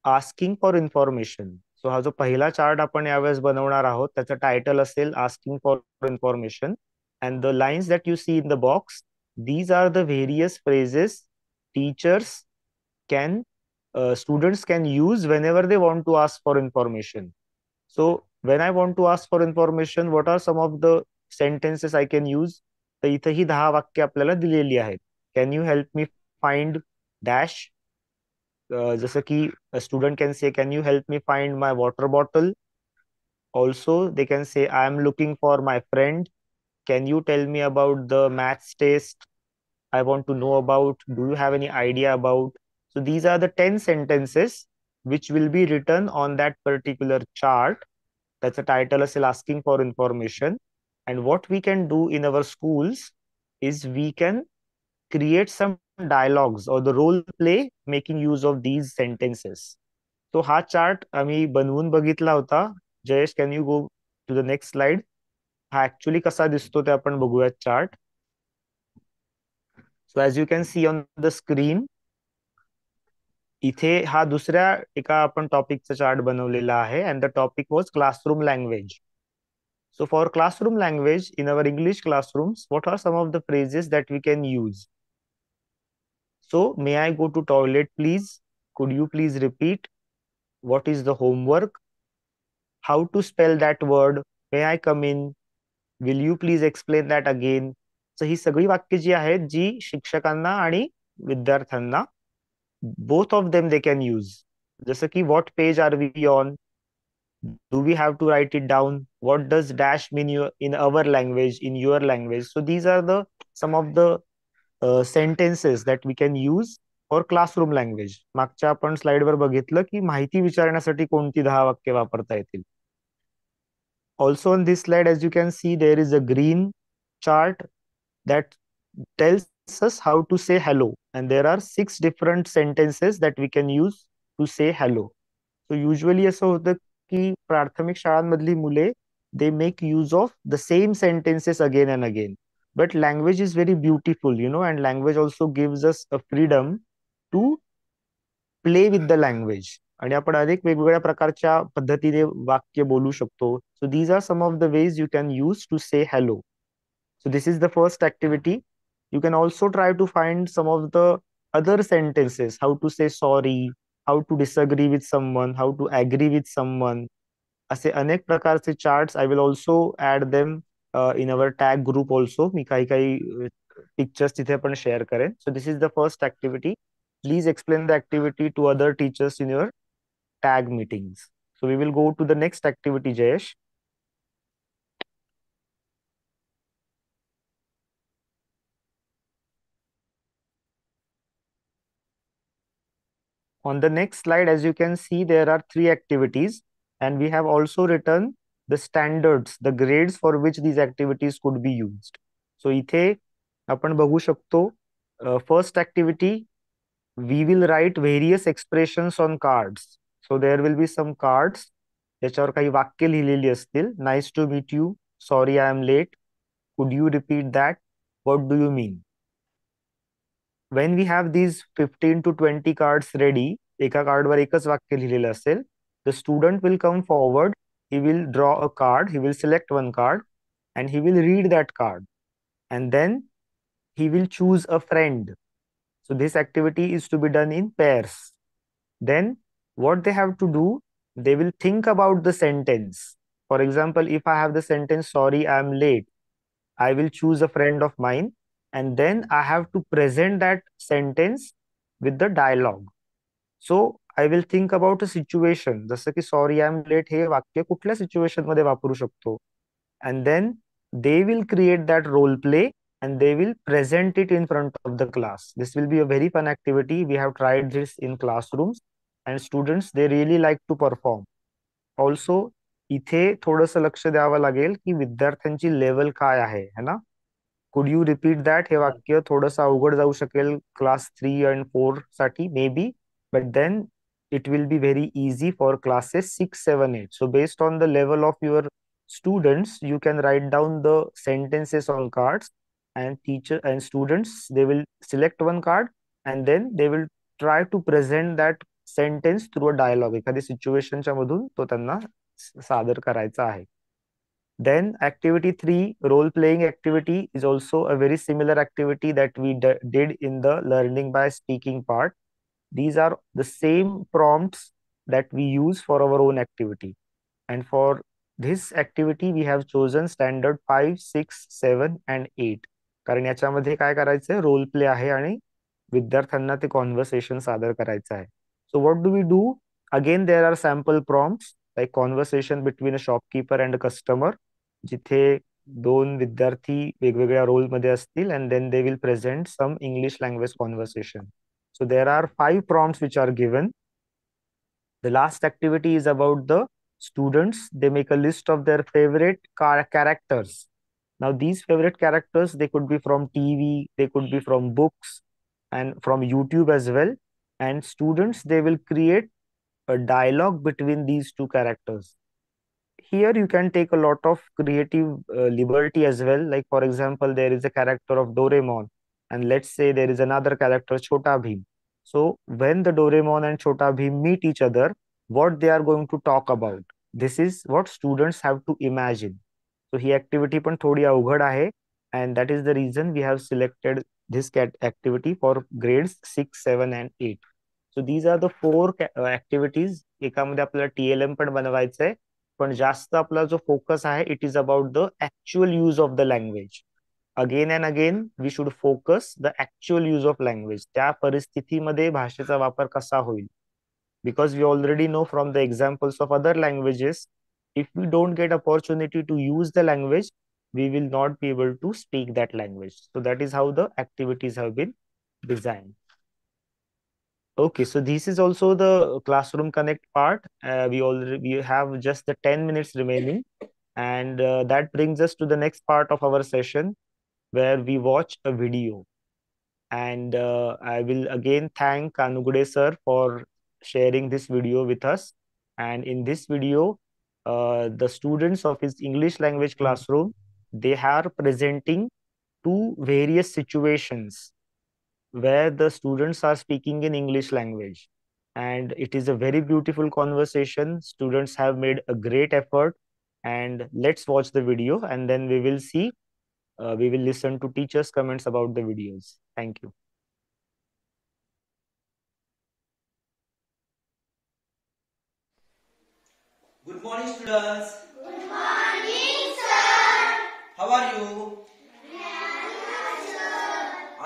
asking for information. So हा जो पहिला chart आपण यावेळेस बनवणार आहोत, त्याचं title असेल asking for information, and the lines that you see in the box, these are the various phrases teachers can students can use whenever they want to ask for information. So when I want to ask for information, what are some of the sentences I can use? तर इथे ही 10 वाक्य आपल्याला दिलेली आहेत. Can you help me find dash? जसं की a student can say, can you help me find my water bottle? Also, they can say, I am looking for my friend. Can you tell me about the maths test I want to know about? Do you have any idea about? So these are the 10 sentences which will be written on that particular chart. That's a title असेल asking for information. And what we can do in our schools is we can create some dialogues or the role play making use of these sentences. So हा chart आम्ही बनवून बघितला होता. Jayesh, can you go to the next slide? हा actually कसा दिसतो ते आपण बघूयात chart. So as you can see on the screen, इथे हा दुसऱ्या एका आपण टॉपिकचा चार्ट बनवलेला आहे, and the topic was classroom language. So for classroom language in our English classrooms, what are some of the phrases that we can use? So may I go to toilet, please? Could you please repeat? What is the homework? How to spell that word? May I come in? Will you please explain that again? So ही सगळी वाक्य जी आहेत जी शिक्षकांना आणि विद्यार्थ्यांना both of them they can use. जसं की what page are we on? Do we have to write it down? What does dash mean in our language, in your language? So these are the some of the sentences that we can use for classroom language. मागच्या आपण स्लाइडवर बघितलं की माहिती विचारण्यासाठी कोणती 10 वाक्य वापरता येतील. Also on this slide, as you can see, there is a green chart that tells us how to say hello, and there are 6 different sentences that we can use to say hello. So usually असं होतं की प्राथमिक शाळांमधली मुले, they make use of the same sentences again and again. But language is very beautiful, you know, and language also gives us a freedom to play with the language. आणि आपण अनेक वेगवेगळ्या प्रकारच्या पद्धतीने वाक्य बोलू शकतो. So these are some of the ways you can use to say hello. So this is the first activity. You can also try to find some of the other sentences, how to say sorry, how to disagree with someone, how to agree with someone. असे अनेक प्रकारचे charts. I will also add them in our tag group also. मी काही काही pictures तिथे पण share करेन. So this is the first activity. Please explain the activity to other teachers in your tag meetings. So we will go to the next activity, Jayesh. On the next slide, as you can see, there are 3 activities, and we have also written the standards, the grades for which these activities could be used. So इथे आपण बघू शकतो, first activity, we will write various expressions on cards. So there will be some cards त्याच्यावर काही वाक्य लिहिलेली असतील. Nice to meet you. Sorry I am late. Could you repeat that? What do you mean? When we have these 15 to 20 cards ready, एका कार्डवर एकच वाक्य लिहिलेलं असेल, the student will come forward, he will draw a card, he will select one card, and he will read that card. And then he will choose a friend. So this activity is to be done in pairs. Then what they have to do, they will think about the sentence. For example, if I have the sentence, sorry, I am late, I will choose a friend of mine, and then I have to present that sentence with the dialogue. So I will think about a situation. जसं की sorry, I am late हे वाक्य कुठल्या situation मध्ये वापरू शकतो. And then they will create that role play and they will present it in front of the class. This will be a very fun activity. We have tried this in classrooms and students, they really like to perform. Also, इथे थोडंसं लक्ष द्यावं लागेल की विद्यार्थ्यांची level काय आहे है ना. Could you repeat that. हे वाक्य थोडंसं अवघड जाऊ शकेल क्लास 3 and 4 साठी may be, but then it will be very easy for classes 6, 7, 8. So based on the level of your students, you can write down the sentences on cards, and teacher and students, they will select one card and then they will try to present that sentence through a dialogue. एखादी सिच्युएशनच्या मधून तो त्यांना सादर करायचा आहे. Then activity 3, role playing activity, is also a very similar activity that we did in the learning by speaking part. These are the same prompts that we use for our own activity. And for this activity, we have chosen standard 5, 6, 7 and 8. कारण याच्यामध्ये काय करायचंय, role play आहे आणि विद्यार्थ्यांना ते conversation सादर करायचं आहे. So what do we do? Again, there are sample prompts like conversation between a shopkeeper and a customer, जिथे दोन विद्यार्थी वेगवेगळ्या रोल मध्ये असतील and then they will present some English language conversation. So there are 5 prompts which are given. The last activity is about the students. They make a list of their favorite characters. Now these favorite characters, they could be from TV, they could be from books and from YouTube as well. And students, they will create a dialogue between these two characters. Here you can take a lot of creative liberty as well. Like for example, there is a character of Doraemon and let's say there is another character, Chota Bheem. So when the Doraemon and Chota Bheem meet each other, what they are going to talk about, this is what students have to imagine. So he activity पण थोडी अवघड आहे, and that is the reason we have selected this activity for grades 6, 7 and 8. So these are the 4 activities. एकामध्ये आपल्याला TLM पण बनवायचं आहे, पण जास्त आपला जो फोकस आहे, it is about the actual use of the language. Again and again we should focus the actual use of language. त्या परिस्थितीमध्ये भाषेचा वापर कसा होईल, because we already know from the examples of other languages, if we don't get opportunity to use the language, we will not be able to speak that language. So that is how the activities have been designed. Okay, so this is also the Classroom Connect part. We have just the 10 minutes remaining, and that brings us to the next part of our session where we watch a video. And I will again thank Kanugude sir for sharing this video with us. And in this video, the students of his English language classroom, they are presenting 2 various situations where the students are speaking in English language. And it is a very beautiful conversation. Students have made a great effort. And let's watch the video and then we will see, we will listen to teachers' comments about the videos. Thank you. Good morning, students. Good morning, sir. How are you?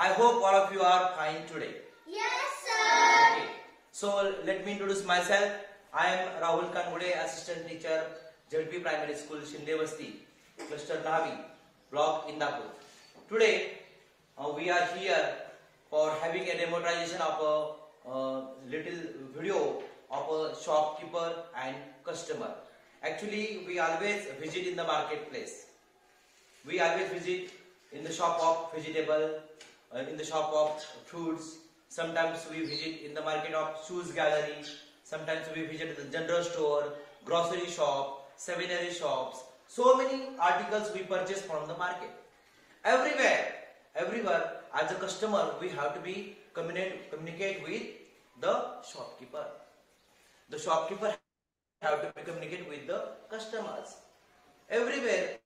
I hope all of you are fine today. Yes, sir. Okay. So let me introduce myself. I am Rahul Kangude, assistant teacher, JP Primary School, Shinde Basti, Cluster Navi, Block Indapur. Today we are here for having a demonstration of a little video of a shopkeeper and customer. Actually, we always visit in the marketplace. We always visit in the shop of vegetable, in the shop of fruits. Sometimes we visit in the market of shoes gallery. Sometimes we visit the general store, grocery shop, seminary shops. So many articles we purchase from the market. Everywhere, as a customer, we have to be communicate with the shopkeeper. The shopkeeper have to communicate with the customers. Everywhere,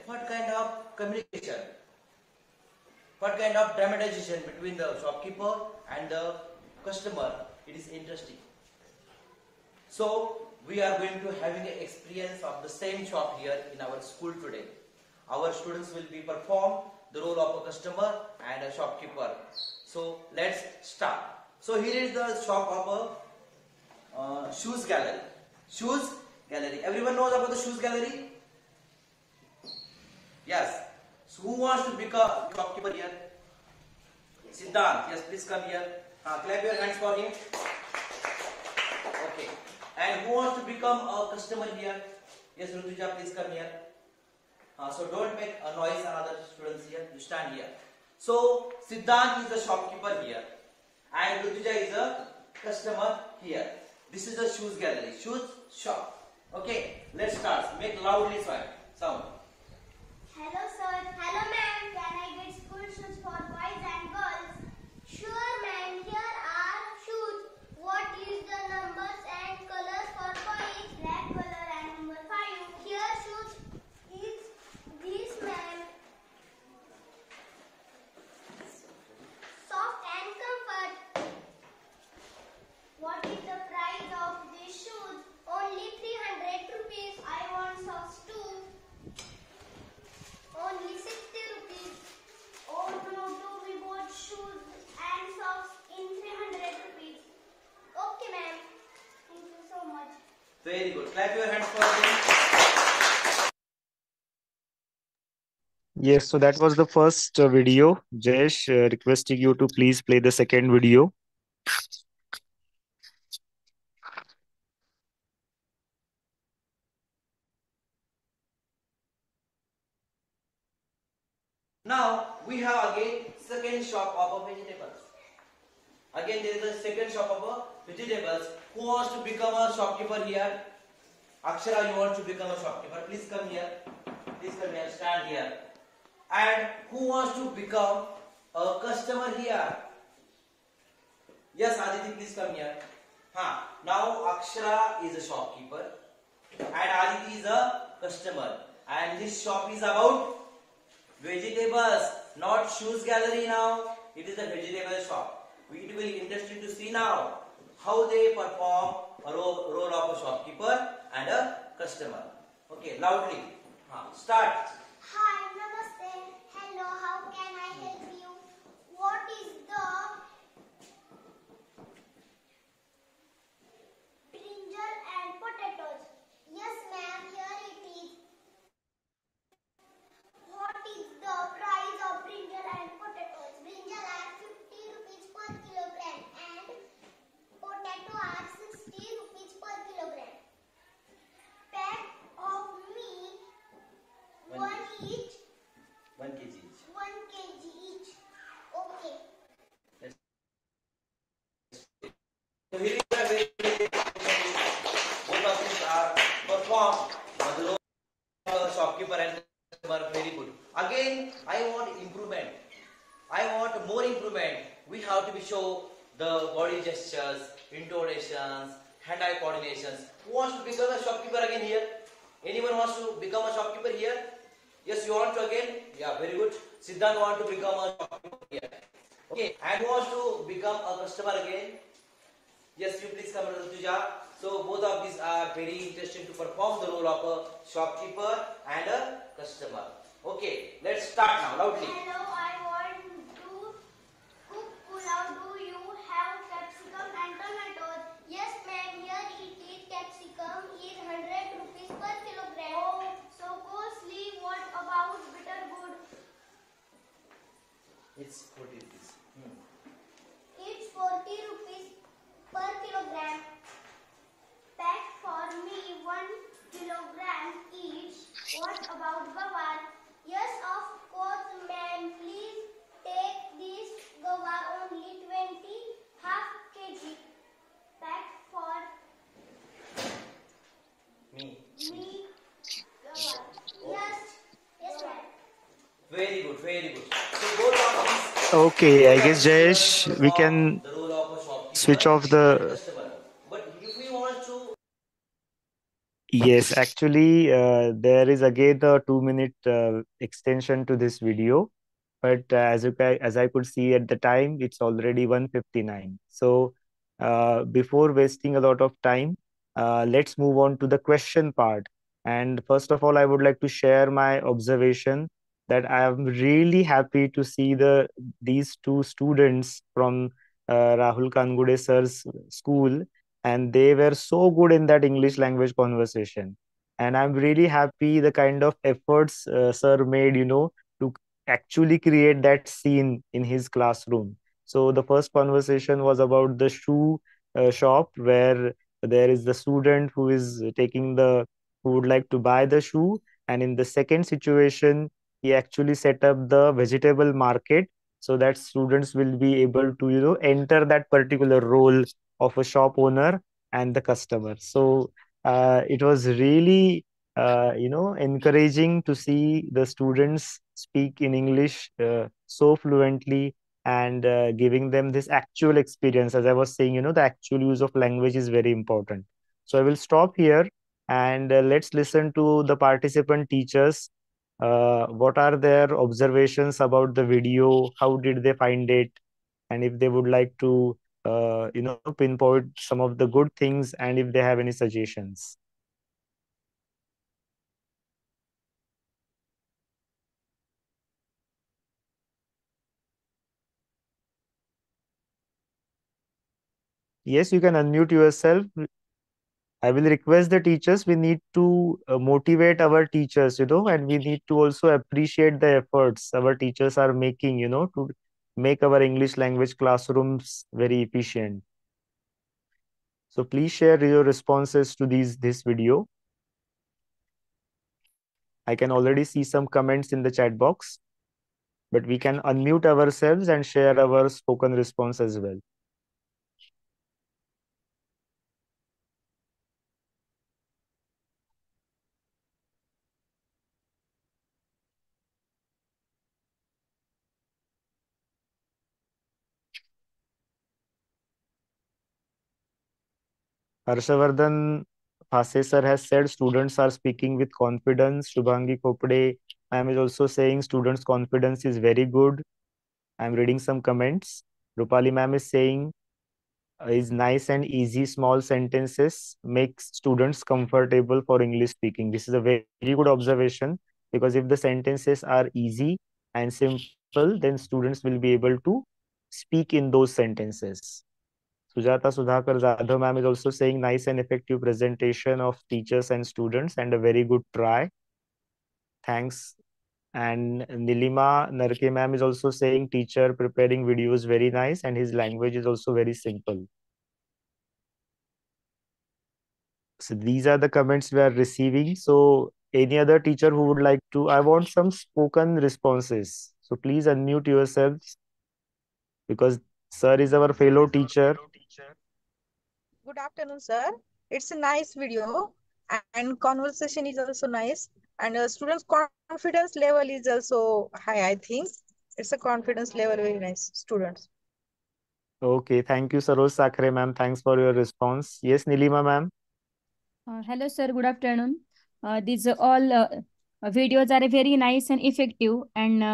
what kind of communication, what kind of dramatization between the shopkeeper and the customer, it is interesting. So we are going to having an experience of the same shop here in our school today. Our students will be perform the role of a customer and a shopkeeper. So let's start. So here is the shop of a shoes gallery. Shoes gallery. Everyone knows about the shoes gallery? Yes. So who wants to become a shopkeeper here? Siddhant. Yes, please come here. Clap your hands for him. Okay. And who wants to become a customer here? Yes, Rutuja, please come here. So don't make a noise, another students here. You stand here. So Siddhant is a shopkeeper here, and Rutuja is a customer here. This is a shoes gallery, shoes shop. Okay, let's start. Make loudly sound. Hello sir. Hello ma'am. Can I get school shoes for boys and girls? Sure ma'am. Here are shoes. What is the numbers and colors for boys? Black color and number 5. Here shoes is this ma'am. Soft and comfort. What is the price of these shoes? Only 300 rupees. I want socks too. Only 60 rupees. Oh no, we bought shoes and socks in 300 rupees. Okay ma'am. Thank you so much. Very good. Clap your hands for them. Yes, so that was the first video. Jayesh, requesting you to please play the second video. Now we have again second shop of vegetables. Again there is a second shop of vegetables. Who wants to become a shopkeeper here? Akshara, you want to become a shopkeeper? Please come here. Please come here. Stand here. And who wants to become a customer here? Yes, Aditi, please come here. Now Akshara is a shopkeeper and Aditi is a customer. And this shop is about vegetables, not shoes gallery now. It is a vegetable shop. It will be interesting to see now how they perform a role of a shopkeeper and a customer. Okay, loudly. Start. Hi, namaste. Hello, how can I help you? What is the brinjal and potatoes? Yes, ma'am, here it is. What is the price of brinjal and potatoes? Brinjal are 50 rupees per kilogram and potato are 60 rupees per kilogram. Pack of me 1 each. 1 kg each. 1 kg each. Okay. So here is a very both of these are performed the role of a shopkeeper and customer. Very good. Again, I want improvement. I want more improvement. We have to be show the body gestures, intonations, hand-eye coordinations. Who wants to become a shopkeeper again here? Anyone wants to become a shopkeeper here? Yes, you want to again? Yeah, very good. Siddhant want to become a shopkeeper here. Okay, and who wants to become a customer again? Yes, you please come, Rutuja. So both of these are very interesting to perform the role of a shopkeeper and a customer. Okay, let's start now, loudly. Hello, I want to cook pulao. Do you have capsicum and tomatoes? Yes, ma'am. Here it is. Capsicum is 100 rupees per kilogram. Oh, so costly. What about bitter gourd? It's 40 rupees. It's 40 rupees per kilogram. Pack for me 1 kilogram each. What about guava? Yes, of course, ma'am. Please take this guava only 20 half kg. Pack for Me. guava. Yes, ma'am. Very good, very good. So both of these Okay, I guess Jayesh, we can the role of a shopkeeper switch off and the customer. But Yes, actually, there is again a 2 minute extension to this video, but as I could see at the time, it's already 1:59. So, before wasting a lot of time, let's move on to the question part. And first of all, I would like to share my observation that I am really happy to see these two students from Rahul Kangude sir's school, and they were so good in that English language conversation. And I'm really happy the kind of efforts sir made, to actually create that scene in his classroom. So the first conversation was about the shoe shop, where there is the student who is who would like to buy the shoe. And in the second situation, he actually set up the vegetable market so that students will be able to, enter that particular role of a shop owner and the customer. So it was really encouraging to see the students speak in English so fluently, and giving them this actual experience. As I was saying, the actual use of language is very important. So I will stop here, and let's listen to the participant teachers. What are their observations about the video? How did they find it? And if they would like to, pinpoint some of the good things, and if they have any suggestions. Yes, you can unmute yourself. I will request the teachers. We need to motivate our teachers, and we need to also appreciate the efforts our teachers are making, to make our English language classrooms very efficient. So please share your responses to this video. I can already see some comments in the chat box, but we can unmute ourselves and share our spoken response as well. Harshavardhan Phase sir has said students are speaking with confidence. Shubhangi Kopde ma'am is also saying students' confidence is very good. I'm reading some comments. Rupali ma'am is saying is nice and easy small sentences makes students comfortable for English speaking. This is a very good observation, because if the sentences are easy and simple, then students will be able to speak in those sentences. Sujata Sudhakar Jadhav ma'am is also saying nice and effective presentation of teachers and students and a very good try. Thanks. And Nilima Narke ma'am is also saying teacher preparing videos very nice and his language is also very simple. So these are the comments we are receiving. So any other teacher who would like to, I want some spoken responses. So please unmute yourselves, because sir is our fellow teacher. Good afternoon, sir. It's a nice video and conversation is also nice. And students' confidence level is also high, I think. It's a confidence level, very nice, students. Okay, thank you, Saroj Sakre ma'am. Thanks for your response. Yes, Nilima ma'am. Hello, sir. Good afternoon. These all videos are very nice and effective, and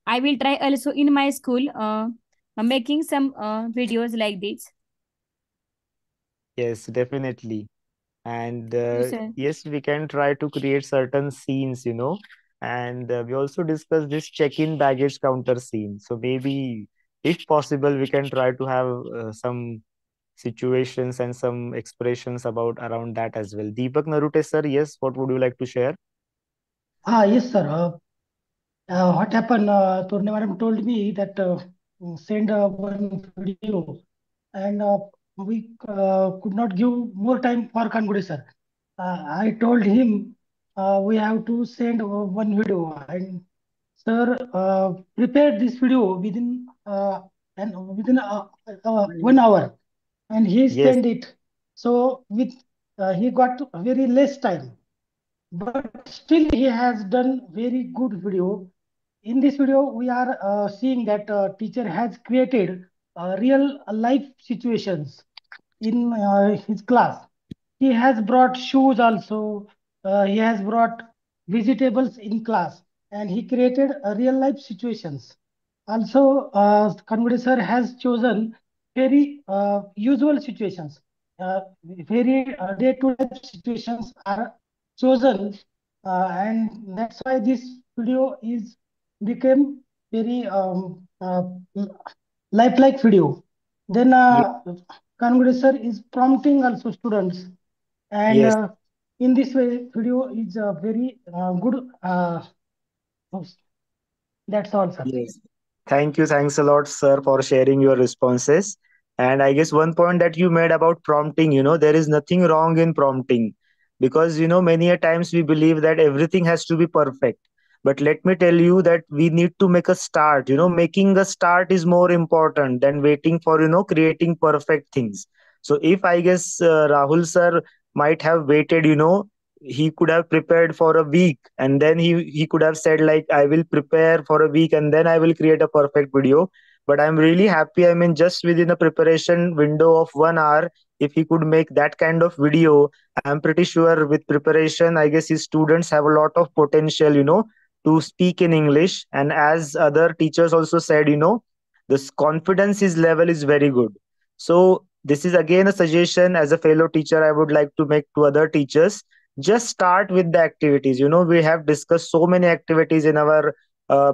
I will try also in my school making some videos like this. Yes, definitely. And sir. yes, we can try to create certain scenes, and we also discussed this check-in baggage counter scene. So maybe, if possible, we can try to have some situations and some expressions around that as well. Deepak Narute sir, yes, what would you like to share? Yes, sir. What happened? Torne madam told me that send one video, and we could not give more time for Kangude sir. I told him we have to send one video, and sir prepared this video within 1 hour, and he sent it. So with he got very less time, but still he has done very good video. In this video, we are seeing that teacher has created real life situations in his class. he has brought shoes also. He has brought vegetables in class, and he created real life situations. Also, Kangude sir has chosen very usual situations. Very day-to-day situations are chosen, and that's why this video is became very lifelike video. Then Kangude sir is prompting also students, and Yes. in this way, video is very good. That's all, sir. Yes. Thank you. Thanks a lot, sir, for sharing your responses. And I guess one point that you made about prompting, there is nothing wrong in prompting because, many a times we believe that everything has to be perfect. But let me tell you that we need to make a start. Making a start is more important than waiting for, creating perfect things. So if I guess Rahul sir might have waited, he could have prepared for a week and then he could have said like I will prepare for a week and then I will create a perfect video. But I'm really happy, I mean, just within a preparation window of 1 hour, if he could make that kind of video, I'm pretty sure with preparation, I guess his students have a lot of potential, to speak in English. And as other teachers also said, this confidence is level is very good. So this is again a suggestion as a fellow teacher I would like to make to other teachers. Just start with the activities. We have discussed so many activities in our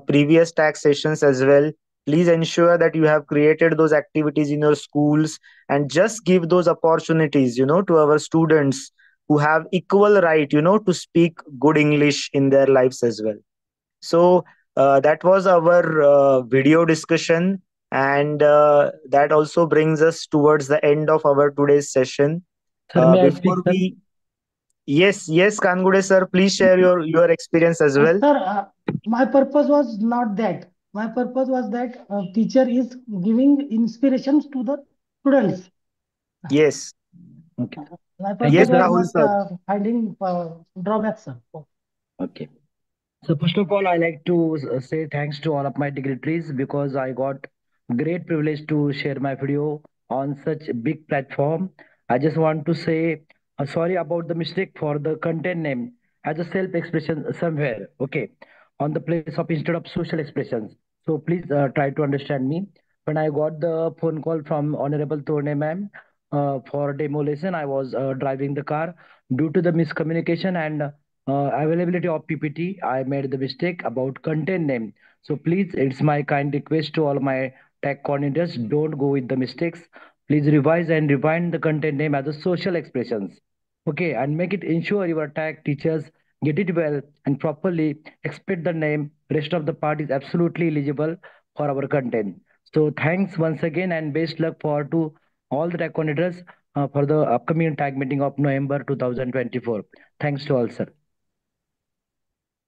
previous tag sessions as well. Please ensure that you have created those activities in your schools and just give those opportunities, to our students who have equal right, to speak good English in their lives as well. So that was our video discussion, and that also brings us towards the end of our today's session. Sir, may I speak, Before sir? we Yes, Kangude sir, please share your experience as well. Sir, my purpose was not that. My purpose was that teacher is giving inspirations to the students. Yes. My Yes, purpose was Rahul not sir. finding drawbacks, sir. Okay. So first of all, I like to say thanks to all of my dignitaries because I got great privilege to share my video on such a big platform. I just want to say sorry about the mistake for the content name as a self-expression somewhere. Okay, on the place of instead of social expressions. So please try to understand me. When I got the phone call from Honorable Torne ma'am for demo lesson, I was driving the car due to the miscommunication and availability of PPT, I made the mistake about content name. So please, it's my kind request to all my tag coordinators, don't go with the mistakes. Please revise and refine the content name as a social expressions. Okay, and make it ensure your tag teachers get it well and properly expect the name. Rest of the part is absolutely eligible for our content. So thanks once again and best luck for to all the tag coordinators for the upcoming tag meeting of November 2024. Thanks to all, sir.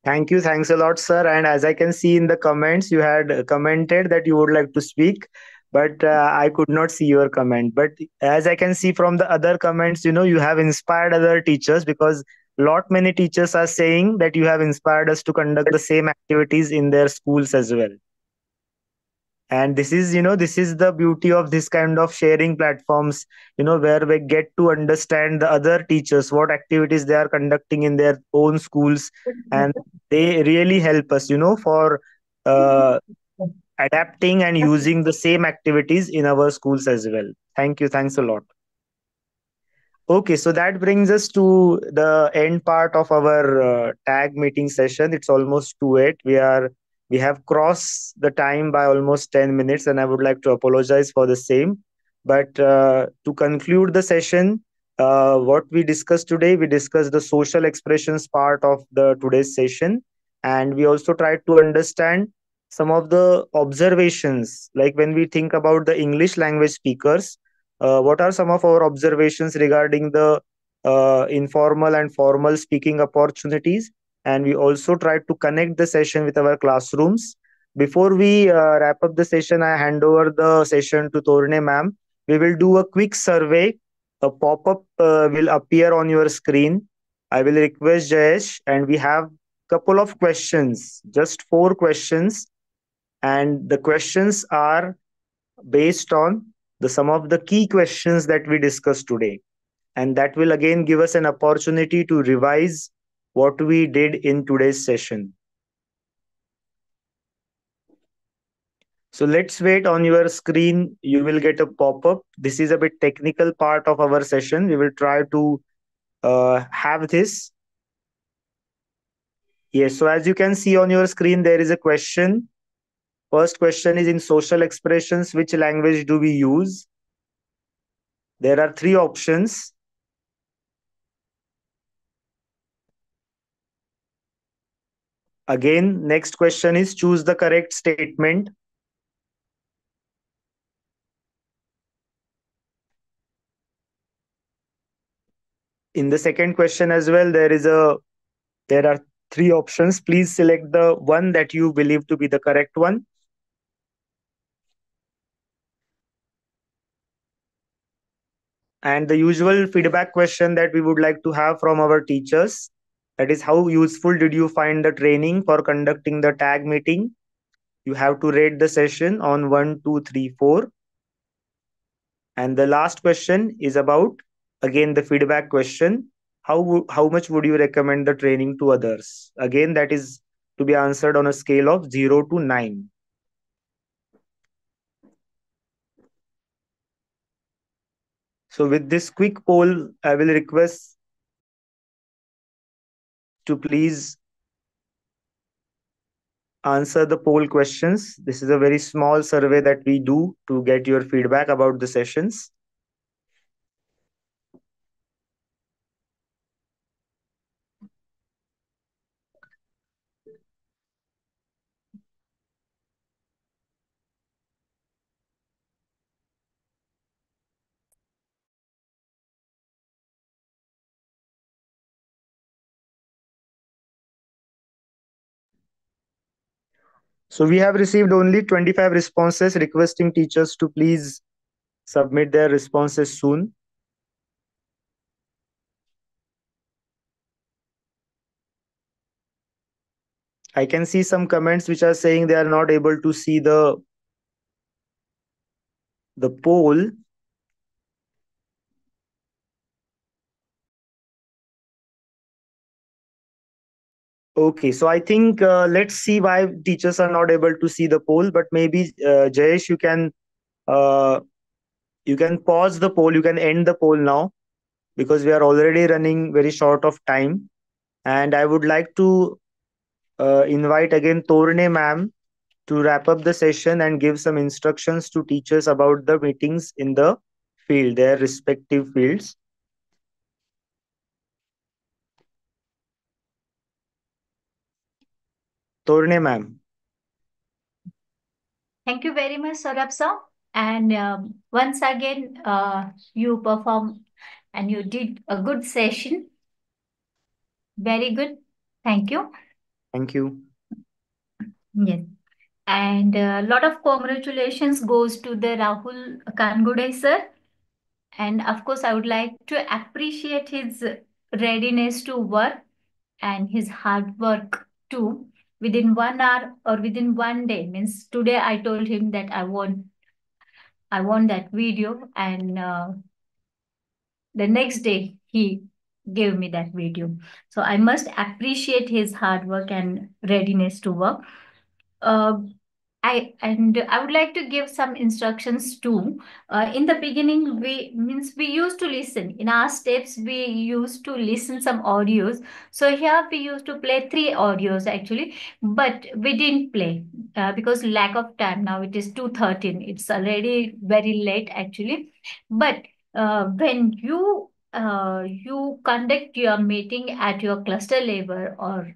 Thank you. Thanks a lot, sir. And as I can see in the comments, you had commented that you would like to speak, but I could not see your comment. But as I can see from the other comments, you have inspired other teachers because lot many teachers are saying that you have inspired us to conduct the same activities in their schools as well. And this is the beauty of this kind of sharing platforms, where we get to understand the other teachers, what activities they are conducting in their own schools, and they really help us, for adapting and using the same activities in our schools as well. Thanks a lot. Okay, so that brings us to the end part of our tag meeting session. It's almost 2:08. We have crossed the time by almost 10 minutes, and I would like to apologize for the same. But to conclude the session, what we discussed today, we discussed the social expressions part of the today's session, and we also tried to understand some of the observations, like when we think about the English language speakers, what are some of our observations regarding the informal and formal speaking opportunities? And we also tried to connect the session with our classrooms. Before we wrap up the session, I hand over the session to Torne ma'am. We will do a quick survey. A pop-up will appear on your screen. I will request Jayesh, and we have couple of questions, just 4 questions. And the questions are based on some of the key questions that we discussed today. and that will again give us an opportunity to revise what we did in today's session. So let's wait. On your screen, you will get a pop-up. This is a bit technical part of our session. We will try to have this. Yes, so as you can see on your screen, there is a question. First question is, in social expressions, which language do we use? There are three options. Again, next question is, choose the correct statement. In the second question as well, there are three options. Please select the one that you believe to be the correct one. And the usual feedback question that we would like to have from our teachers, that is, how useful did you find the training for conducting the tag meeting? You have to rate the session on 1, 2, 3, 4. And the last question is about, again, the feedback question. How much would you recommend the training to others? Again, that is to be answered on a scale of 0 to 9. So with this quick poll, I will request to please answer the poll questions. This is a very small survey that we do to get your feedback about the sessions. So we have received only 25 responses, requesting teachers to please submit their responses soon. I can see some comments which are saying they are not able to see the poll. Okay, so I think let's see why teachers are not able to see the poll, but maybe Jayesh, you can pause the poll, you can end the poll now, because we are already running very short of time. And I would like to invite again Torne ma'am to wrap up the session and give some instructions to teachers about the meetings in the field, their respective fields. Torne ma'am. Thank you very much, Saurabh sir. And once again, you performed and you did a good session. Very good. Thank you. Thank you. Yes. And a lot of congratulations goes to the Rahul Kangude sir. And of course, I would like to appreciate his readiness to work and his hard work too. Within 1 hour or within one day, means today I told him that I want that video, and the next day he gave me that video. So I must appreciate his hard work and readiness to work. I would like to give some instructions too. In the beginning, we used to listen. In our steps, we used to listen some audios. So here we used to play 3 audios actually, but we didn't play because lack of time. Now it is 2:13. It's already very late actually. But when you conduct your meeting at your cluster level or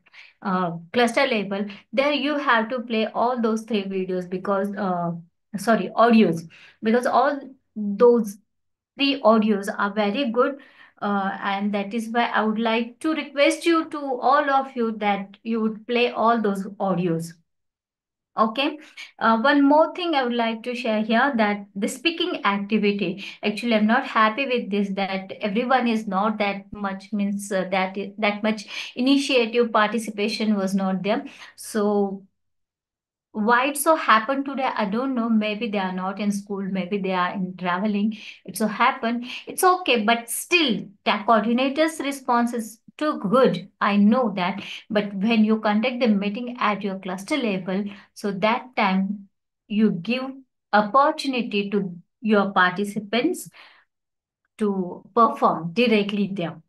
cluster level, there you have to play all those 3 videos because audios, because all those 3 audios are very good, and that is why I would like to request you to all of you that you would play all those audios. Okay. One more thing I would like to share here, that the speaking activity. Actually, I'm not happy with this, that everyone is not that much, means that much initiative participation was not there. So Why it so happened today, I don't know. Maybe they are not in school, maybe they are in traveling. It so happened. It's okay, but still, the coordinator's response is too good. I know that. But when you conduct the meeting at your cluster level, so that time you give opportunity to your participants to perform directly there.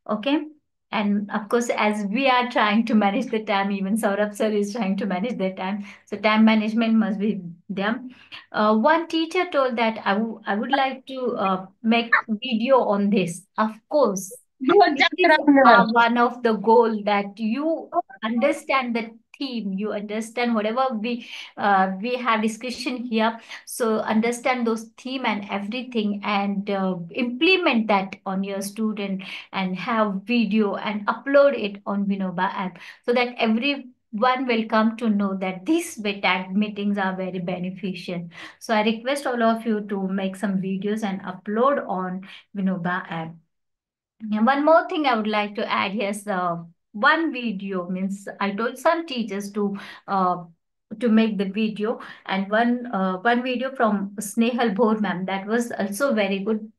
Okay. And of course, as we are trying to manage the time, even Saurabh sir is trying to manage the time. So time management must be there. One teacher told that I would like to make video on this. Of course, this is one of the goal that you understand the theme, you understand whatever we have discussion here. So understand those theme and everything, and implement that on your student, and have video and upload it on Vinoba app, so that everyone will come to know that these tag meetings are very beneficial. So I request all of you to make some videos and upload on Vinoba app. And one more thing I would like to add here is one video means I told some teachers to make the video, and one video from Snehal Bhor ma'am, that was also very good.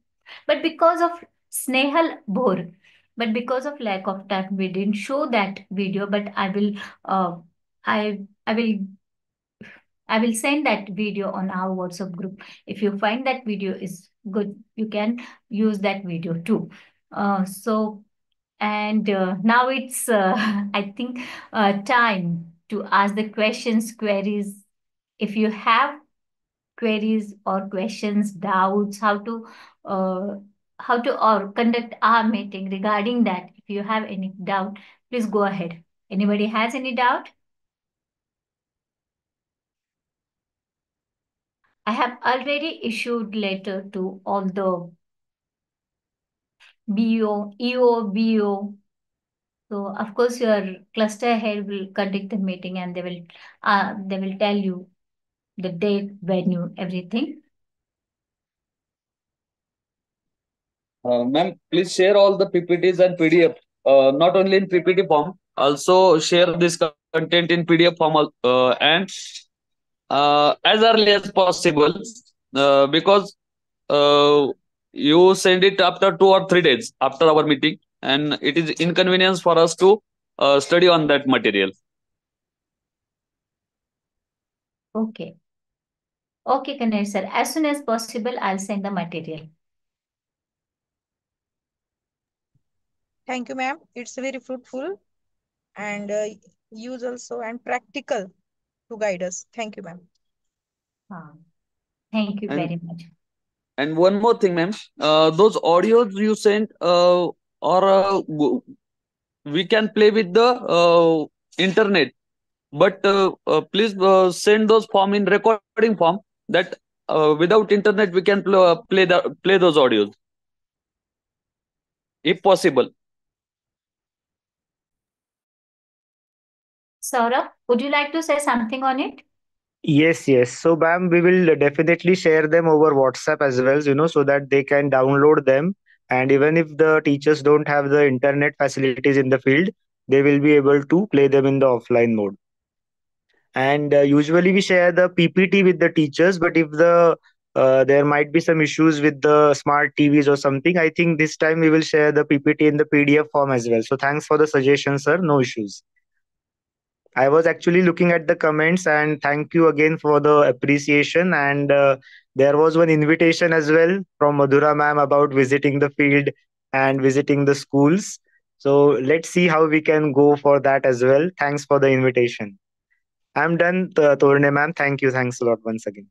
But because of Snehal Bhor, but because of lack of time, we didn't show that video. But uh, I will I will send that video on our WhatsApp group. If you find that video is good, you can use that video too. And now it's, I think, time to ask the questions, queries. If you have queries or questions, doubts, uh, how to or conduct our meeting regarding that. If you have any doubt, please go ahead. Anybody has any doubt? I have already issued letter to all the BO, EO, BO. So of course your cluster head will conduct the meeting, and they will tell you the date, venue, everything. Ma'am, please share all the PPTs and PDF, not only in PPT form, also share this content in PDF form, and as early as possible, because uh, you send it after 2 or 3 days after our meeting, and it is inconvenience for us to study on that material. Okay. Okay, Ganesh sir. As soon as possible, I'll send the material. Thank you, ma'am. It's very fruitful and use also and practical to guide us. Thank you, ma'am. Thank you And- very much. And one more thing, ma'am, those audios you sent, we can play with the internet, but please send those form in recording form, that without internet we can play those audios, if possible. Saurabh, would you like to say something on it? Yes, yes. So, ma'am, we will definitely share them over WhatsApp as well, so that they can download them. And even if the teachers don't have the internet facilities in the field, they will be able to play them in the offline mode. And usually we share the PPT with the teachers, but if there might be some issues with the smart TVs or something, I think this time we will share the PPT in the PDF form as well. So thanks for the suggestion, sir. No issues. I was actually looking at the comments, and thank you again for the appreciation. And there was one invitation as well from Madhura ma'am about visiting the field and visiting the schools. So let's see how we can go for that as well. Thanks for the invitation. I'm done, Torne ma'am. Thank you. Thanks a lot once again.